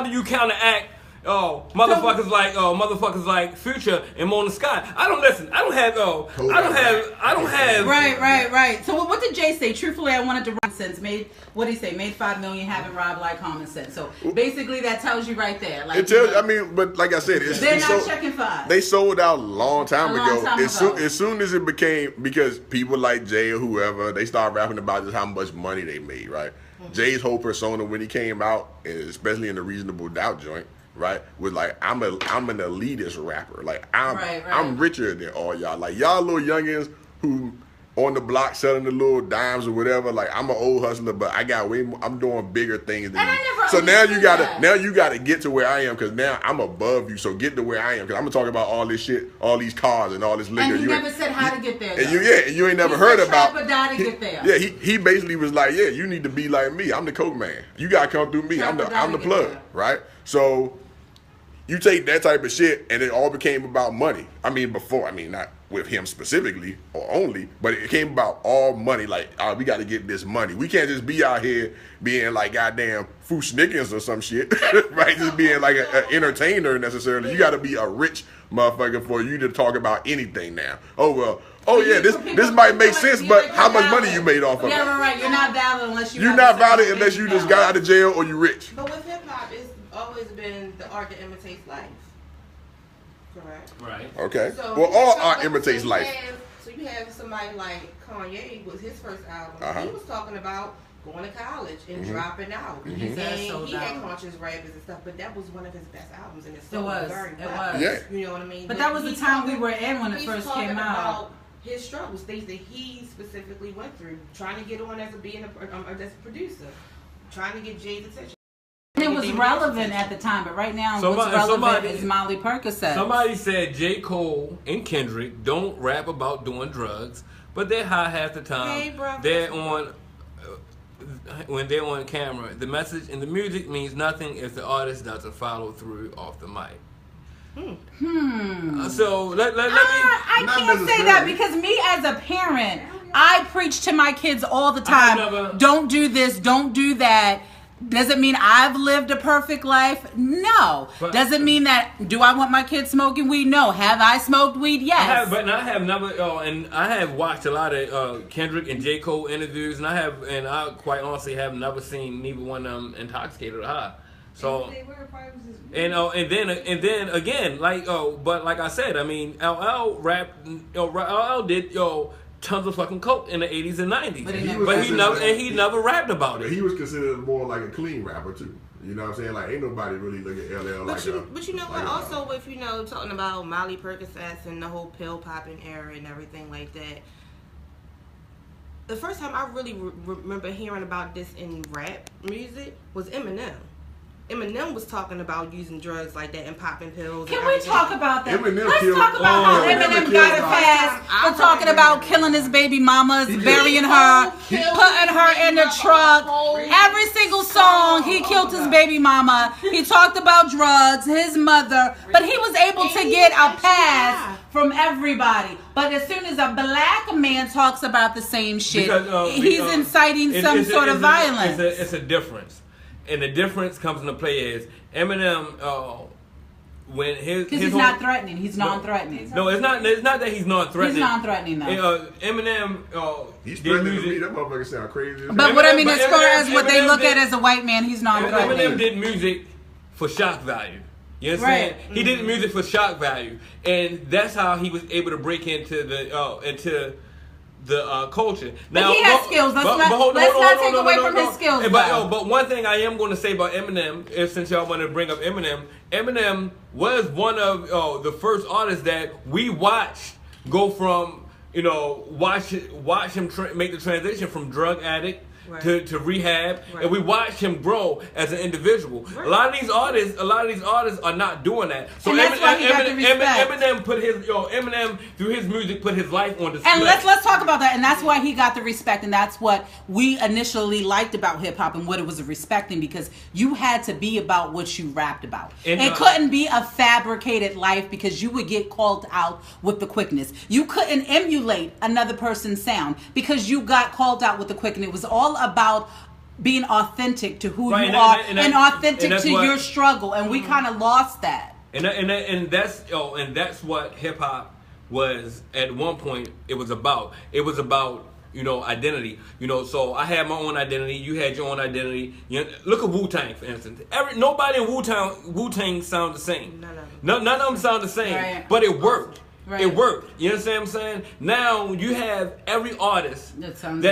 do you counteract motherfuckers like Future and Mona Scott? I don't listen. I don't have. Right. So what did Jay say? Truthfully, I wanted to run sense. What did he say? Made 5 million, haven't robbed like common sense. So basically, that tells you right there. Like, it tells. I mean, but like I said, they're not checking 5. They sold out a long time ago. As soon as it became, because people like Jay or whoever, they started rapping about just how much money they made. Right. Mm-hmm. Jay's whole persona when he came out, especially in the Reasonable Doubt joint, right, was like, I'm an elitist rapper. Like I'm richer than all y'all. Like y'all little youngins who on the block selling the little dimes or whatever. Like I'm an old hustler, but I got way more. I'm doing bigger things than you. So now you gotta get to where I am, because now I'm above you. So get to where I am, because I'm gonna talk about all this shit, all these cars and all this liquor. And he never said how to get there. And you ain't never heard about. To get there. Yeah, he basically was like, yeah, you need to be like me. I'm the coke man. You gotta come through me. I'm the plug, right? So you take that type of shit, and it all became about money. I mean, before. I mean, not with him specifically or only, but it came about all money. Like, we got to get this money. We can't just be out here being like goddamn Fushnickens or some shit, right? Just being like an entertainer necessarily. You got to be a rich motherfucker for you to talk about anything now. This might make sense, but how much money you made off of it? Yeah, right. You're not valid unless you're not valid unless you just got out of jail or you rich. But with hip hop, it's always been the art that imitates life. Correct. Right. Okay. So, well, all art imitates life. So you have somebody like Kanye with his first album. He was talking about going to college and dropping out. And he had conscious rappers and stuff, but that was one of his best albums, and it's so very popular. Yeah. You know what I mean? But that was the time we were in when it first came out. His struggles, things that he specifically went through, trying to get on as a producer, trying to get Jay's attention. It was relevant at the time, but right now what's relevant is Molly Percocet. Somebody said J. Cole and Kendrick don't rap about doing drugs, but they're high half the time. They're on when they're on camera. The message in the music means nothing if the artist doesn't follow through off the mic. So let me. I can't say that because me as a parent, I preach to my kids all the time. Don't do this. Don't do that. Does it mean I've lived a perfect life? No. Does it mean that, do I want my kids smoking weed? No. Have I smoked weed? Yes. I have watched a lot of Kendrick and J. Cole interviews, and I quite honestly have never seen neither one of them intoxicated or high. So, and then again, but like I said, I mean, LL rapped, LL did, tons of fucking coke in the 80s and 90s, but he never rapped about it. He was considered more like a clean rapper too. You know what I'm saying? Like, ain't nobody really look at LL but you know what? Also, with talking about Molly Percocet and the whole pill popping era and everything like that. The first time I really remember hearing about this in rap music was Eminem. Eminem was talking about using drugs like that and popping pills. Can we talk about that? Let's talk about how Eminem got a pass for talking about killing his baby mamas, burying her, putting her in the truck. Every single song, he killed his baby mama. He talked about drugs, his mother, but he was able to get a pass from everybody. But as soon as a black man talks about the same shit, he's inciting some sort of violence. It's a difference. And the difference comes into play is Eminem, when his because he's not threatening, he's non-threatening. No, it's not that he's non-threatening. He's non-threatening though. Eminem, he's threatening to me. That motherfucker sound crazy. But what I mean, as far as what they look at as a white man, he's non-threatening. Eminem did music for shock value. You know what I'm saying? He did music for shock value, and that's how he was able to break into the culture. Now, but he has skills. Let's not take away from his skills. But one thing I am going to say about Eminem is, since y'all want to bring up Eminem was one of the first artists that we watched go from, watch him make the transition from drug addict to rehab, and we watched him grow as an individual. Right. A lot of these artists are not doing that. So Eminem put his Eminem through his music put his life on display. And let's talk about that. And that's why he got the respect, and that's what we initially liked about hip hop and what it was respecting, because you had to be about what you rapped about. It couldn't be a fabricated life because you would get called out with the quickness. You couldn't emulate another person's sound because you got called out with the quickness. It was all about being authentic to who you are and authentic to your struggle, and we kind of lost that. And that's what hip hop was at one point. It was about identity. So I had my own identity. You had your own identity. Look at Wu-Tang, for instance. Nobody in Wu-Tang sound the same. None of them sound the same. Right. But it worked. Right. It worked. You understand what I'm saying? Now you have every artist that sounds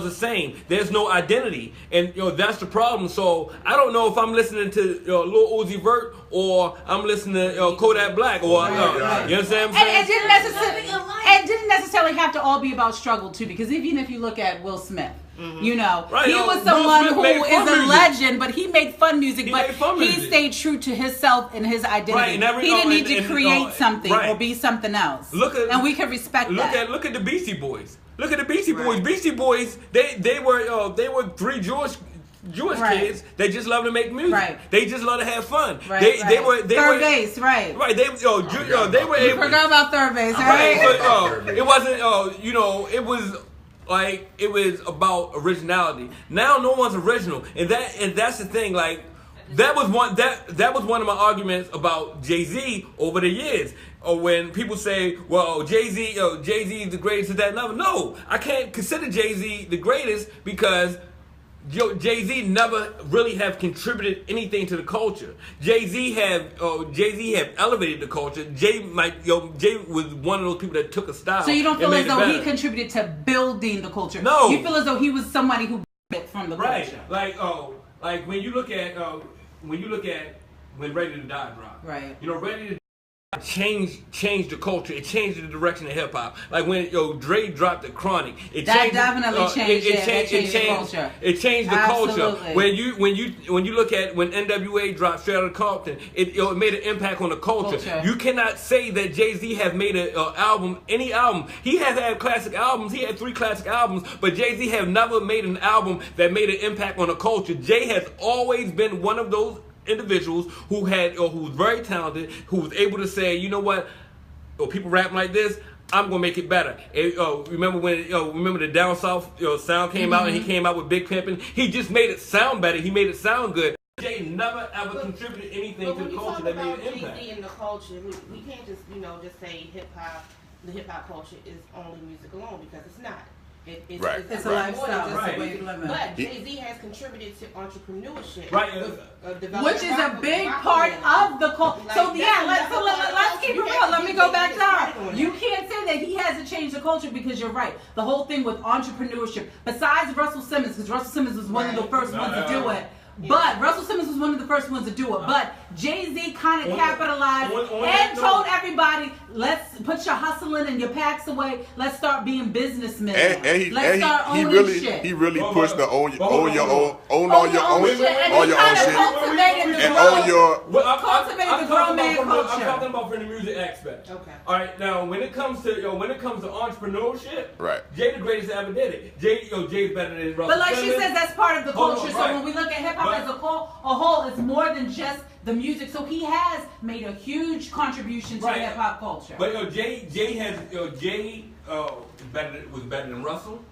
the same. There's no identity, and that's the problem. So I don't know if I'm listening to Lil Uzi Vert or I'm listening to Kodak Black or you understand what I'm saying? And it didn't necessarily have to all be about struggle too, because even if you look at Will Smith. He was someone who is a legend, but he made fun music, he stayed true to himself and his identity. He didn't need to create something or be something else. And we can respect that. Look at the Beastie Boys. Look at the Beastie Boys. Beastie Boys, they were three Jewish Jewish Right. kids that just love to make music. Right. They just love to have fun. Right, They were third base, right? Right. They were You able. forgot about third base, Right. right? But, it wasn't. It was like it was about originality. Now no one's original, and that's the thing. Like that was one of my arguments about Jay-Z over the years. Or when people say, "Well, Jay-Z is the greatest at that level," no, I can't consider Jay-Z the greatest because Jay-Z never really have contributed anything to the culture. Jay-Z have elevated the culture. Jay was one of those people that took a style. So you don't feel and as made it though he better. contributed to building the culture. No. You feel as though he was somebody who it from the Right. culture. Like when you look at when Ready to Die dropped. Right. Ready to changed the culture. It changed the direction of hip hop. Like when Dre dropped the Chronic, That definitely changed the culture. It changed the culture. Absolutely. When you look at when NWA dropped Straight Outta Compton, it made an impact on the culture. You cannot say that Jay-Z has made any album. He has had classic albums. He had 3 classic albums, but Jay-Z have never made an album that made an impact on the culture. Jay has always been one of those individuals who was very talented, who was able to say, you know what, people rapping like this, I'm gonna make it better. Remember the Down South sound came out, and he came out with Big Pimpin'. He just made it sound better. He made it sound good. Jay never ever contributed anything to the culture that made an impact. Jay-Z and the culture, we can't just say hip hop. The hip hop culture is only music alone, because it's not. It's a lifestyle, right? way to live. But Jay-Z has contributed to entrepreneurship, right? Which is a big part of the culture. So yeah, let's keep it real. Let me go back to her. You can't say that he hasn't changed the culture, because you're right. The whole thing with entrepreneurship, besides Russell Simmons, because Russell Simmons was one of the first ones to do it. But Russell Simmons was one of the first ones to do it. But Jay-Z kind of capitalized and told everybody, let's put your hustling and your packs away. Let's start being businessmen. Let's start owning shit. He really pushed the own your own shit. Cultivated the grown man culture. I'm talking about from the music aspect. Okay. All right. Now, when it comes to entrepreneurship, right? Jay the greatest ever did it. Jay's better than Russell. But like Simmons. she says, that's part of the culture. Right. So when we look at hip hop as a whole, it's more than just the music. So he has made a huge contribution to hip hop culture. But Jay was better than Russell.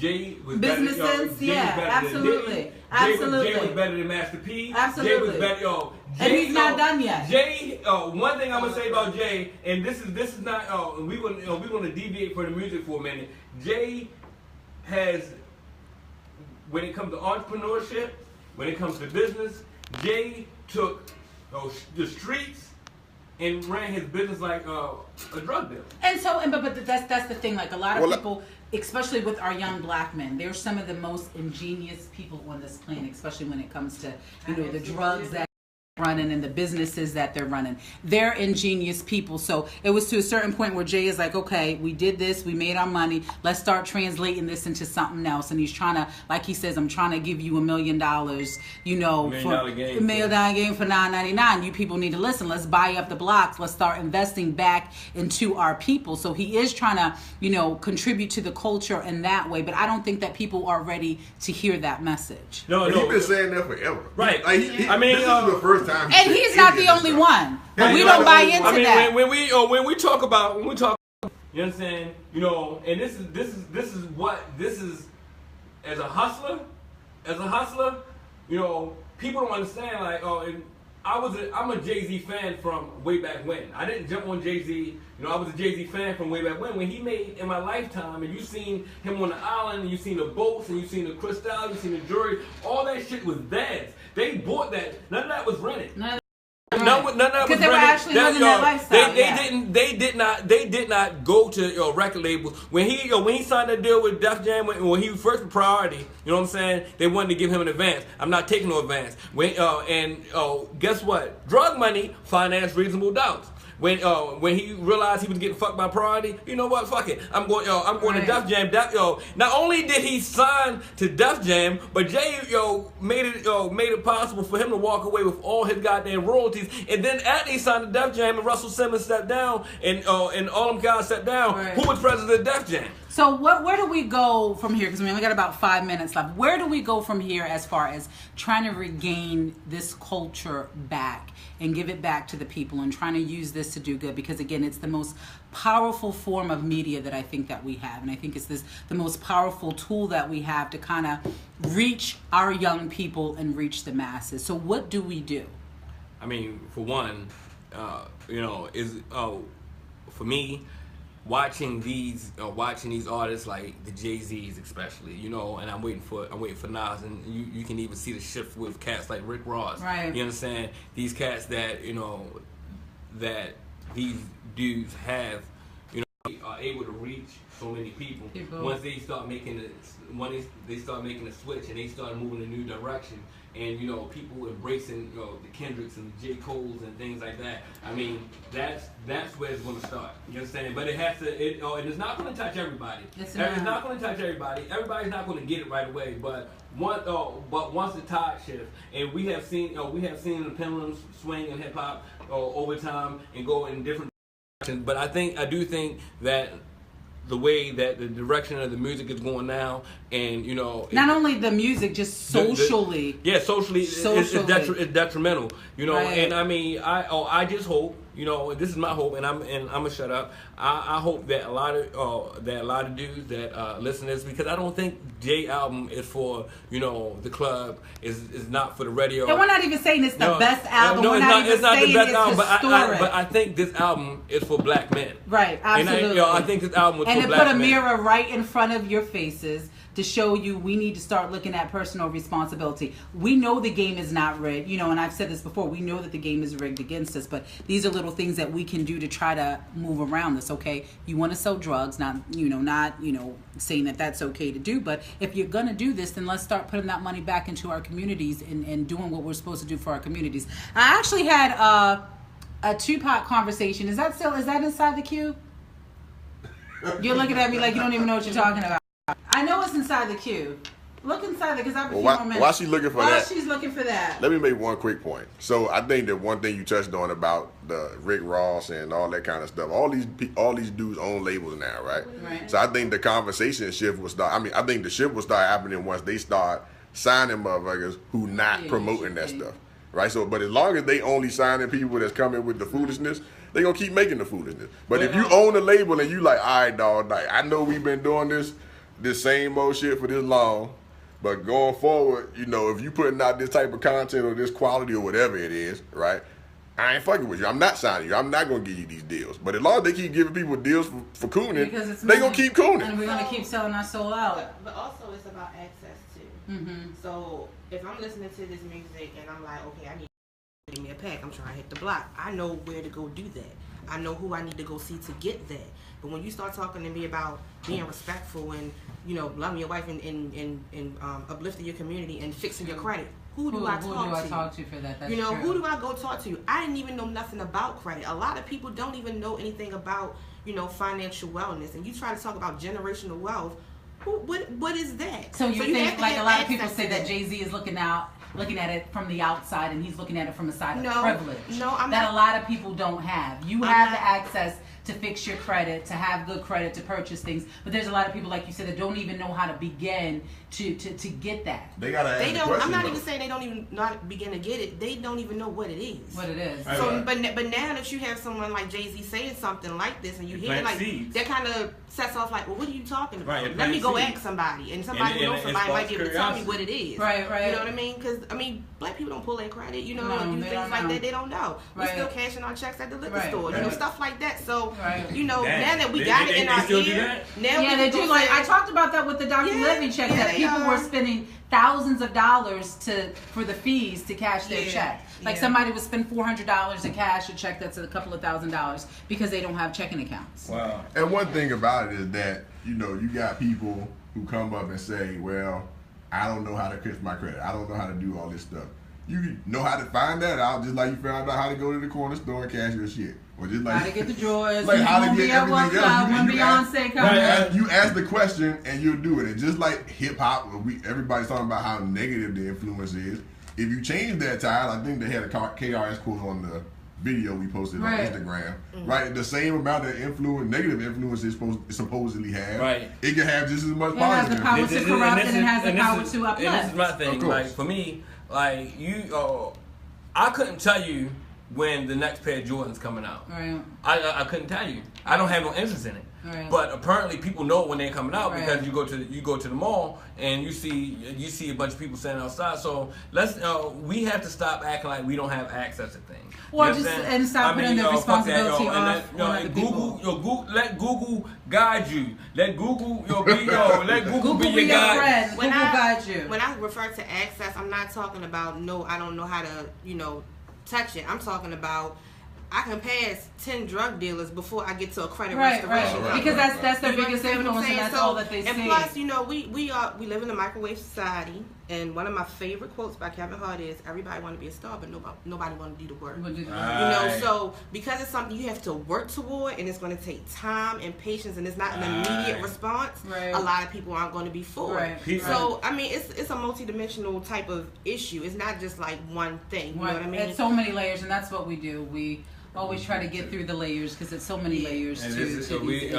Jay was business better, sense, Jay was better absolutely, than absolutely. Jay was better than Master P. Absolutely. Jay was better. And he's not done yet. Jay, one thing I'm gonna say about Jay, and this is not. We're gonna deviate from the music for a minute. Jay has, when it comes to entrepreneurship, when it comes to business, Jay took the streets and ran his business like a drug dealer. And so, but that's the thing. Like a lot of people, especially with our young black men, they're some of the most ingenious people on this planet, especially when it comes to the drugs that running and the businesses that they're running. They're ingenious people. So it was to a certain point where Jay is like, okay, we did this, we made our money, let's start translating this into something else. And he's trying to, like he says, I'm trying to give you $1 million, for $1 million game for $9.99. You people need to listen. Let's buy up the blocks. Let's start investing back into our people. So he is trying to, contribute to the culture in that way. But I don't think that people are ready to hear that message. No, he's been saying that forever. Right. Like, this is the first time. And he's not the only one. But we don't buy into that. When we talk, you know what I'm saying? And this is as a hustler, people don't understand, like, I'm a Jay-Z fan from way back when. I didn't jump on Jay-Z, I was a Jay-Z fan from way back when he made In My Lifetime, and you seen him on the island, and you seen the boats, and you seen the crystal, you seen the jewelry, all that shit was theirs. They bought that. None of that was rented. None of that was rented. Because they were actually living that lifestyle. They did not go to record labels. When he signed that deal with Def Jam, when he was first a priority, you know what I'm saying? They wanted to give him an advance. I'm not taking no advance. Guess what? Drug money financed Reasonable Doubts. When he realized he was getting fucked by Priority, you know what? Fuck it. I'm going to Def Jam. Not only did he sign to Def Jam, but Jay made it possible for him to walk away with all his goddamn royalties. And then after he signed to Def Jam and Russell Simmons stepped down and all them guys stepped down, who was president of Def Jam? So where do we go from here? Because we only got about 5 minutes left. Where do we go from here as far as trying to regain this culture back and give it back to the people and trying to use this to do good? Because again, it's the most powerful form of media that I think that we have. And I think it's the most powerful tool that we have to kind of reach our young people and reach the masses. So what do we do? I mean, for one, for me, watching these artists like the Jay-Z's especially, and I'm waiting for Nas, and you can even see the shift with cats like Rick Ross. Right. You understand? These cats that that these dudes have, are able to reach so many people. Once they start making they start making a switch and they start moving in a new direction, and people embracing the Kendricks and the J. Cole's and things like that. I mean, that's where it's going to start. You understand? But it has to. And it's not going to touch everybody. It's not going to touch everybody. Everybody's not going to get it right away. But once the tide shifts, and we have seen the pendulum swing in hip hop over time and go in different directions. But I do think that the way that the direction of the music is going now, and not only the music, just socially. Socially. It's detrimental. Right. And I mean, I just hope, this is my hope, and I'm gonna shut up. I hope that a lot of dudes that listen to this, because I don't think Jay album is for the club, is not for the radio. And we're not even saying it's the best album. No, we're it's not the best album. Historic. But I think this album is for black men. Right, absolutely. And I think this album was for black men. And to put a mirror right in front of your faces to show you we need to start looking at personal responsibility. We know the game is not rigged, and I've said this before, we know that the game is rigged against us, but these are little things that we can do to try to move around this, okay? You want to sell drugs, not saying that that's okay to do, but if you're going to do this, then let's start putting that money back into our communities and doing what we're supposed to do for our communities. I actually had a Tupac conversation. Is that inside the queue? You're looking at me like you don't even know what you're talking about. I know it's inside the queue. Look inside there, because I have a few more minutes. While she's looking for While she's looking for that. Let me make one quick point. So I think that one thing you touched on about the Rick Ross and all that kind of stuff, all these dudes own labels now, right? Right. So I think the conversation shift will start. I think the shift will start happening once they start signing motherfuckers who not promoting that stuff, right? So, but as long as they only signing people that's coming with the foolishness, they gonna keep making the foolishness. But if you own a label and you like, all right, dog, like I know we've been doing this same old shit for this long, but going forward, if you putting out this type of content or this quality or whatever it is, right, I ain't fucking with you. I'm not signing you. I'm not going to give you these deals. But as long as they keep giving people deals for cooning, they going to keep cooning. And we're going to keep selling our soul out. But also it's about access too. Mm-hmm. So if I'm listening to this music and I'm like, okay, I need to give me a pack. I'm trying to hit the block. I know where to go do that. I know who I need to go see to get that. But when you start talking to me about being respectful and loving your wife and uplifting your community and fixing your credit, who do I talk to for that? That's true. Who do I go talk to? I didn't even know nothing about credit. A lot of people don't even know anything about financial wellness. And you try to talk about generational wealth. What is that? So you think like a lot of people say that Jay-Z is looking at it from the outside and he's looking at it from a side of privilege. No, I'm that not. A lot of people don't have. You have the access to fix your credit, to have good credit, to purchase things. But there's a lot of people, like you said, that don't even know how to begin to get that. They gotta ask the question, I'm not even saying they don't even not begin to get it. They don't even know what it is. What it is. So, but now that you have someone like Jay-Z saying something like this, and you hear like seeds. that, kind of sets off like, well, what are you talking about? Right, Let me go seeds. ask somebody, and somebody who knows somebody might be able to tell me what it is. Right. You know what I mean? Because black people don't pull their credit. Do things like that. They don't know. We're still cashing our checks at the liquor store. Stuff like that. So now that we got it in our ear, now they do. Like I talked about that with the Dr. Levy check, that people were spending thousands of dollars for the fees to cash their check. Like somebody would spend $400 to cash a check that's a couple of $1,000s because they don't have checking accounts. Wow. And one thing about it is that you got people who come up and say, well, I don't know how to fix my credit. I don't know how to do all this stuff. You know how to find that out, just like you found out how to go to the corner store and cash your shit. Or just like how to get the drawers, like how to get everything else. When Beyonce comes. You ask the question and you'll do it. And just like hip hop, everybody's talking about how negative the influence is. If you change that tile, I think they had a KRS quote on video we posted on Right. Instagram, right? The same amount of negative influence it supposedly have, right? It can have just as much It has the power positive. to corrupt and it has the power to uplift. And this is my thing. Like for me, like I couldn't tell you when the next pair of Jordans coming out. Right. I couldn't tell you. I don't have no interest in it. Right. But apparently people know when they're coming out Right. because you go to the mall and you see a bunch of people standing outside. So we have to stop acting like we don't have access to things. Well, You know what I'm saying? and stop putting the responsibility and off on other people. Google, let Google guide you. Let Google let Google be your guide. Friend. Google guide you. When I refer to access, I'm not talking about I don't know how to touch it. I'm talking about I can pass 10 drug dealers before I get to a credit restoration. Right. Because that's their biggest influence, and that's all that they see. And plus, we live in a microwave society, and one of my favorite quotes by Kevin Hart is, "Everybody want to be a star, but nobody want to do the work." Right. So because it's something you have to work toward, and it's going to take time and patience, and it's not an immediate response. Right. A lot of people aren't going to be for it. Right. So I mean, it's a multidimensional type of issue. It's not just like one thing. You know what I mean? It's so many layers, and that's what we do. We always try to get through the layers because it's so many layers to these issues. We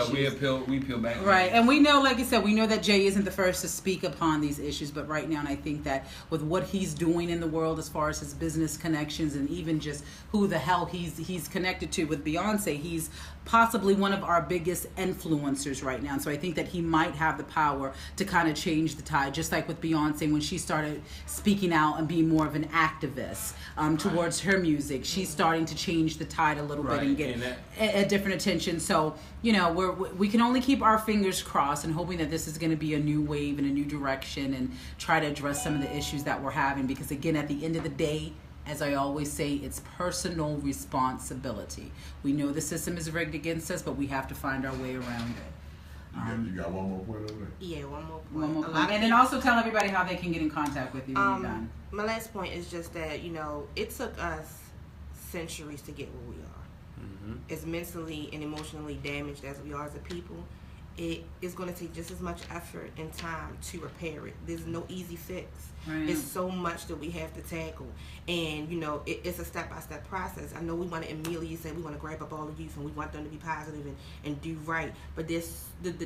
peel back. Right, and we know, like you said, we know that Jay isn't the first to speak upon these issues, but right now, and I think that with what he's doing in the world as far as his business connections and even just who the hell he's connected to with Beyonce, he's possibly one of our biggest influencers right now. So I think that he might have the power to kind of change the tide, just like with Beyonce when she started speaking out and being more of an activist towards her music. She's starting to change the tide a little bit and get a different attention. So we can only keep our fingers crossed and hoping that this is going to be a new wave and a new direction and try to address some of the issues that we're having, because again, at the end of the day, as I always say, it's personal responsibility. We know the system is rigged against us, but we have to find our way around it. You got one more point over there? Yeah, one more point. One more point. And then also tell everybody how they can get in contact with you when you're done. My last point is just that, it took us centuries to get where we are. Mm-hmm. As mentally and emotionally damaged as we are as a people, it is going to take just as much effort and time to repair it. There's no easy fix. Right. It's so much that we have to tackle. And, it's a step-by-step process. I know we want to immediately say we want to grab up all the youth and we want them to be positive and do right. But the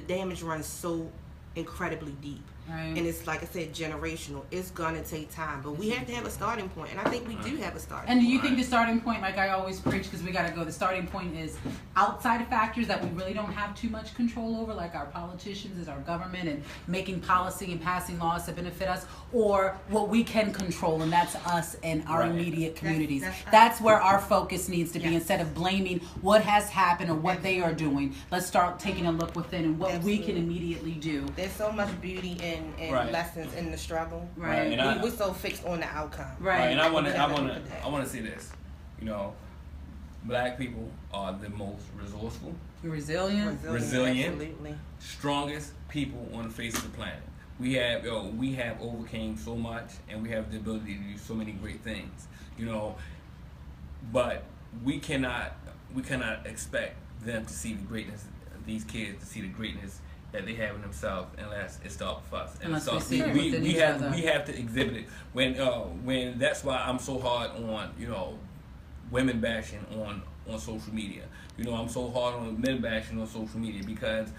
damage runs so incredibly deep. Right. And it's, like I said, generational. It's going to take time. But we have to have a starting point. And I think we do have a starting point. And do you think the starting point, like I always preach, because we got to go, the starting point is outside factors that we really don't have too much control over, like our politicians, is our government, and making policy and passing laws to benefit us, or what we can control, and that's us and our immediate communities. That's where our focus needs to be. Instead of blaming what has happened or what they are doing, let's start taking a look within and what we can immediately do. There's so much beauty in lessons in the struggle. Right. We're so fixed on the outcome. Right. And I want to say this. Black people are the most resourceful, resilient, absolutely, strongest people on the face of the planet. We have overcame so much, and we have the ability to do so many great things. But we cannot expect them to see the greatness. These kids to see the greatness that they have in themselves, unless it starts with us. And we have to exhibit it. When that's why I'm so hard on women bashing on social media. I'm so hard on men bashing on social media because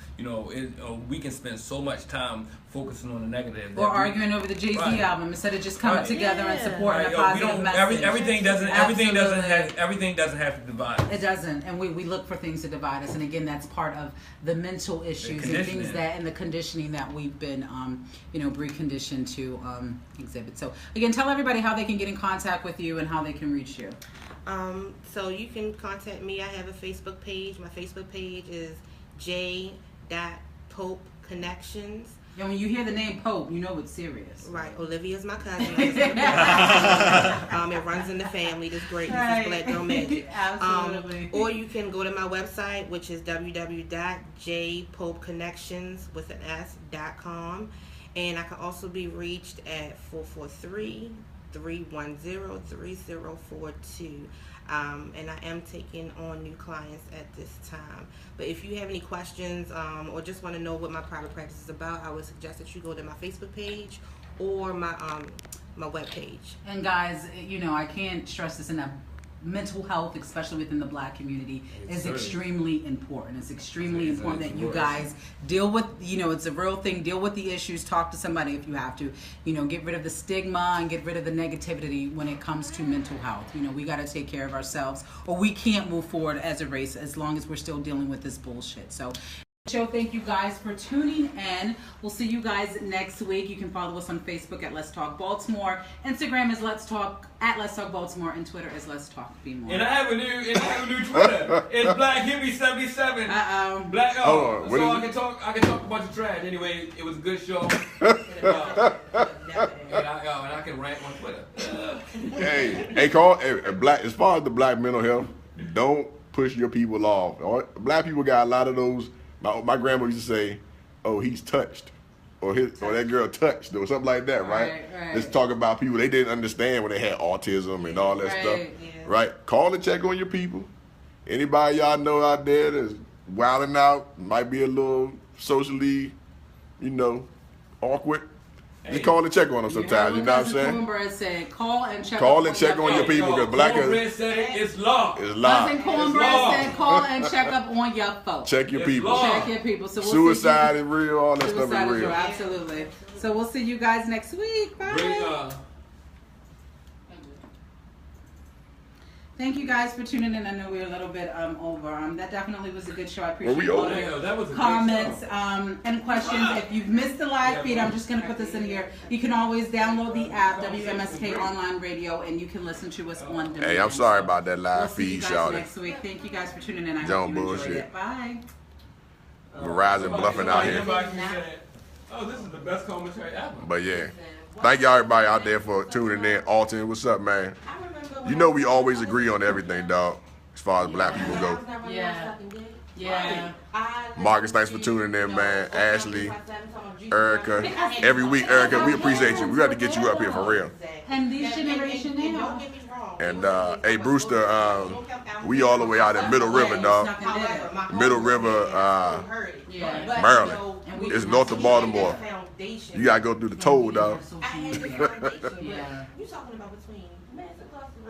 we can spend so much time focusing on the negative or arguing over the Jay-Z album instead of just coming together and supporting a positive message. Everything doesn't have to divide us. It doesn't, and we look for things to divide us, and again, that's part of the mental issues and things and the conditioning that we've been preconditioned to exhibit. So again, tell everybody how they can get in contact with you and how they can reach you. So you can contact me. I have a Facebook page. My Facebook page is j.popeconnections. When you hear the name Pope, you know it's serious. Right. Olivia's my cousin. It runs in the family. This greatness is Black Girl Magic. Absolutely. Or you can go to my website, which is www.jpopeconnections.com. And I can also be reached at 443-310-3042. And I am taking on new clients at this time. But if you have any questions or just want to know what my private practice is about, I would suggest that you go to my Facebook page or my web page. And guys, I can't stress this enough. mental health, especially within the Black community, is very extremely important. It's extremely It's important that you worse. guys deal with, it's a real thing, deal with the issues, talk to somebody if you have to, get rid of the stigma and get rid of the negativity when it comes to mental health. We got to take care of ourselves, or we can't move forward as a race as long as we're still dealing with this bullshit. So thank you guys for tuning in. We'll see you guys next week. You can follow us on Facebook at Let's Talk Baltimore. Instagram is Let's Talk Baltimore, and Twitter is Let's Talk Be More. And I have a new Twitter. It's Black Hippie 77. Black. Hold on, what So is I can talk a bunch of trash. Anyway, it was a good show. and I can rant on Twitter. hey, call Black. As far as the Black mental health, don't push your people off. Black people got a lot of those. My grandma used to say, "Oh, he's touched," or that girl touched, or something like that, right? Let's talk about people they didn't understand when they had autism and all that stuff, right? Call and check on your people. Anybody y'all know out there that's wilding out, might be a little socially, awkward. Just call and check on them sometimes. You know what I'm saying? Cornbread said, call and check. On your people because Black Cornbread said it's law. It's law. Cousin Cornbread said, call and check up on your folks. Check your people. Check your people. So Suicide is real. All that stuff is real. Absolutely. So we'll see you guys next week. Bye. Thank you guys for tuning in. I know we're a little bit over. That definitely was a good show. I appreciate all your comments and questions. If you've missed the live feed, I'm just going to put this in here. You can always download the app, WMSK Online Radio, and you can listen to us on demand. Hey, I'm sorry about that live feed, you guys next week. Thank you guys for tuning in. I hope you enjoyed it. Bye. Verizon bluffing out here. Oh, this is the best commentary ever. But yeah, thank y'all everybody out there for tuning in. Alton, what's up, man? You know we always agree on everything, dog, as far as Black people go. Yeah. Marcus, thanks for tuning in, man. Ashley, Erica, every week, Erica, we appreciate you. We got to get you up here for real. And this generation now. And hey, Brewster, we all the way out in Middle River, dog. Middle River, Maryland. It's north of Baltimore. You gotta go through the toll, dog.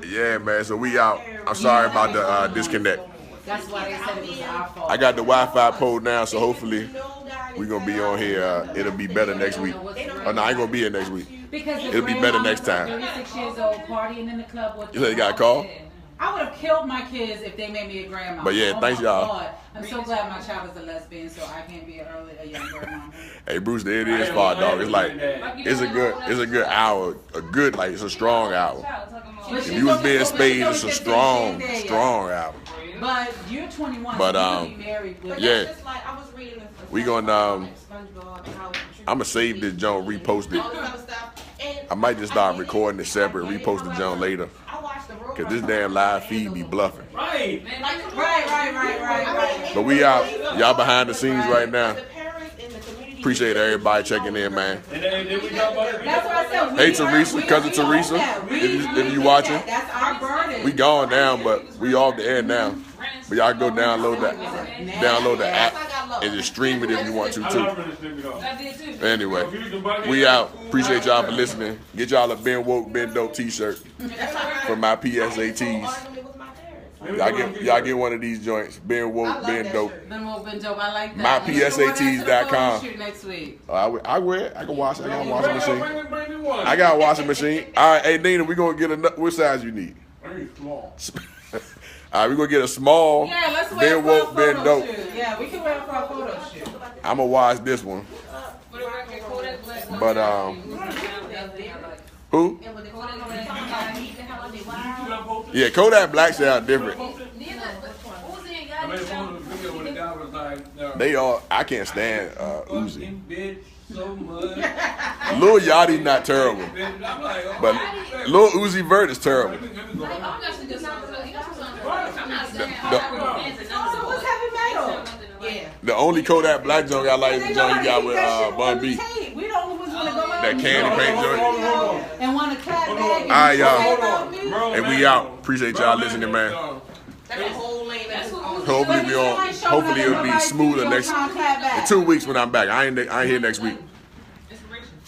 Yeah, man. So we out. I'm sorry about the disconnect. That's why they said it was our fault. I got the Wi-Fi pulled now, so hopefully we're gonna be on here. It'll be better next week. Oh no, I ain't gonna be here next week. It'll be better next time. 36 years old, partying in the club. You said you got a call? I would have killed my kids if they made me a grandma. But yeah, thanks y'all. God. I'm so glad my child is a lesbian, so I can't be a young grandma. Hey Bruce, it is far, dog. It's like it's a good hour, it's a strong hour. If you was being spades, it's a strong hour. But you're 21. But so you be married with yeah, we gonna I'ma save this joint, repost it. I might just start recording it separate, repost the joint later. Cause this damn live feed be bluffing. Right. But we out. Y'all behind the scenes right now. Appreciate everybody checking in, man. That's what I said. Hey Teresa, cousin Teresa, if you watching, that's our burden. we gone down, but we off the air now. But y'all go download the app and just stream it if you want to too. Anyway, we out. Appreciate y'all for listening. Get y'all a Ben Woke, Ben Dope t-shirt for my PSATs. Y'all get one of these joints. Ben Woke, Ben Dope. Ben Woke, Ben Dope. I like that. MyPSATs.com. Next week. I wear it. I can wash it. I got a washing machine. I got a washing machine. All right, hey Nina, we gonna get what size you need? Small. All right, we're going to get a small Ben Woke, Ben Dope. Yeah, we can wear it for a photo shoot. I'm going to watch this one. But, who? Yeah, Kodak Black sound different. They all, I can't stand Uzi. Lil Yachty not terrible, but Lil Uzi Vert is terrible. The only Kodak Black joint I like is the joint he got with Bun B. That candy paint joint. And want a cat bag. Alright, y'all. And we out. Appreciate y'all listening, man. Hopefully it'll be smoother in 2 weeks when I'm back. I ain't here next week.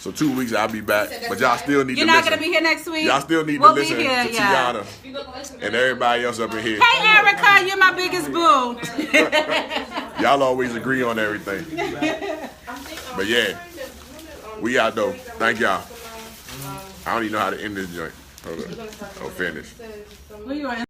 So 2 weeks I'll be back, but y'all still need You're to not listen. gonna be here next week. Y'all still need We'll to be listen here, to yeah. Tiana and everybody else up in here. Hey, Erica, you're my biggest boo. Y'all always agree on everything. But yeah, we out though. Thank y'all. I don't even know how to end this joint. Hold up. I'll finish. Who you on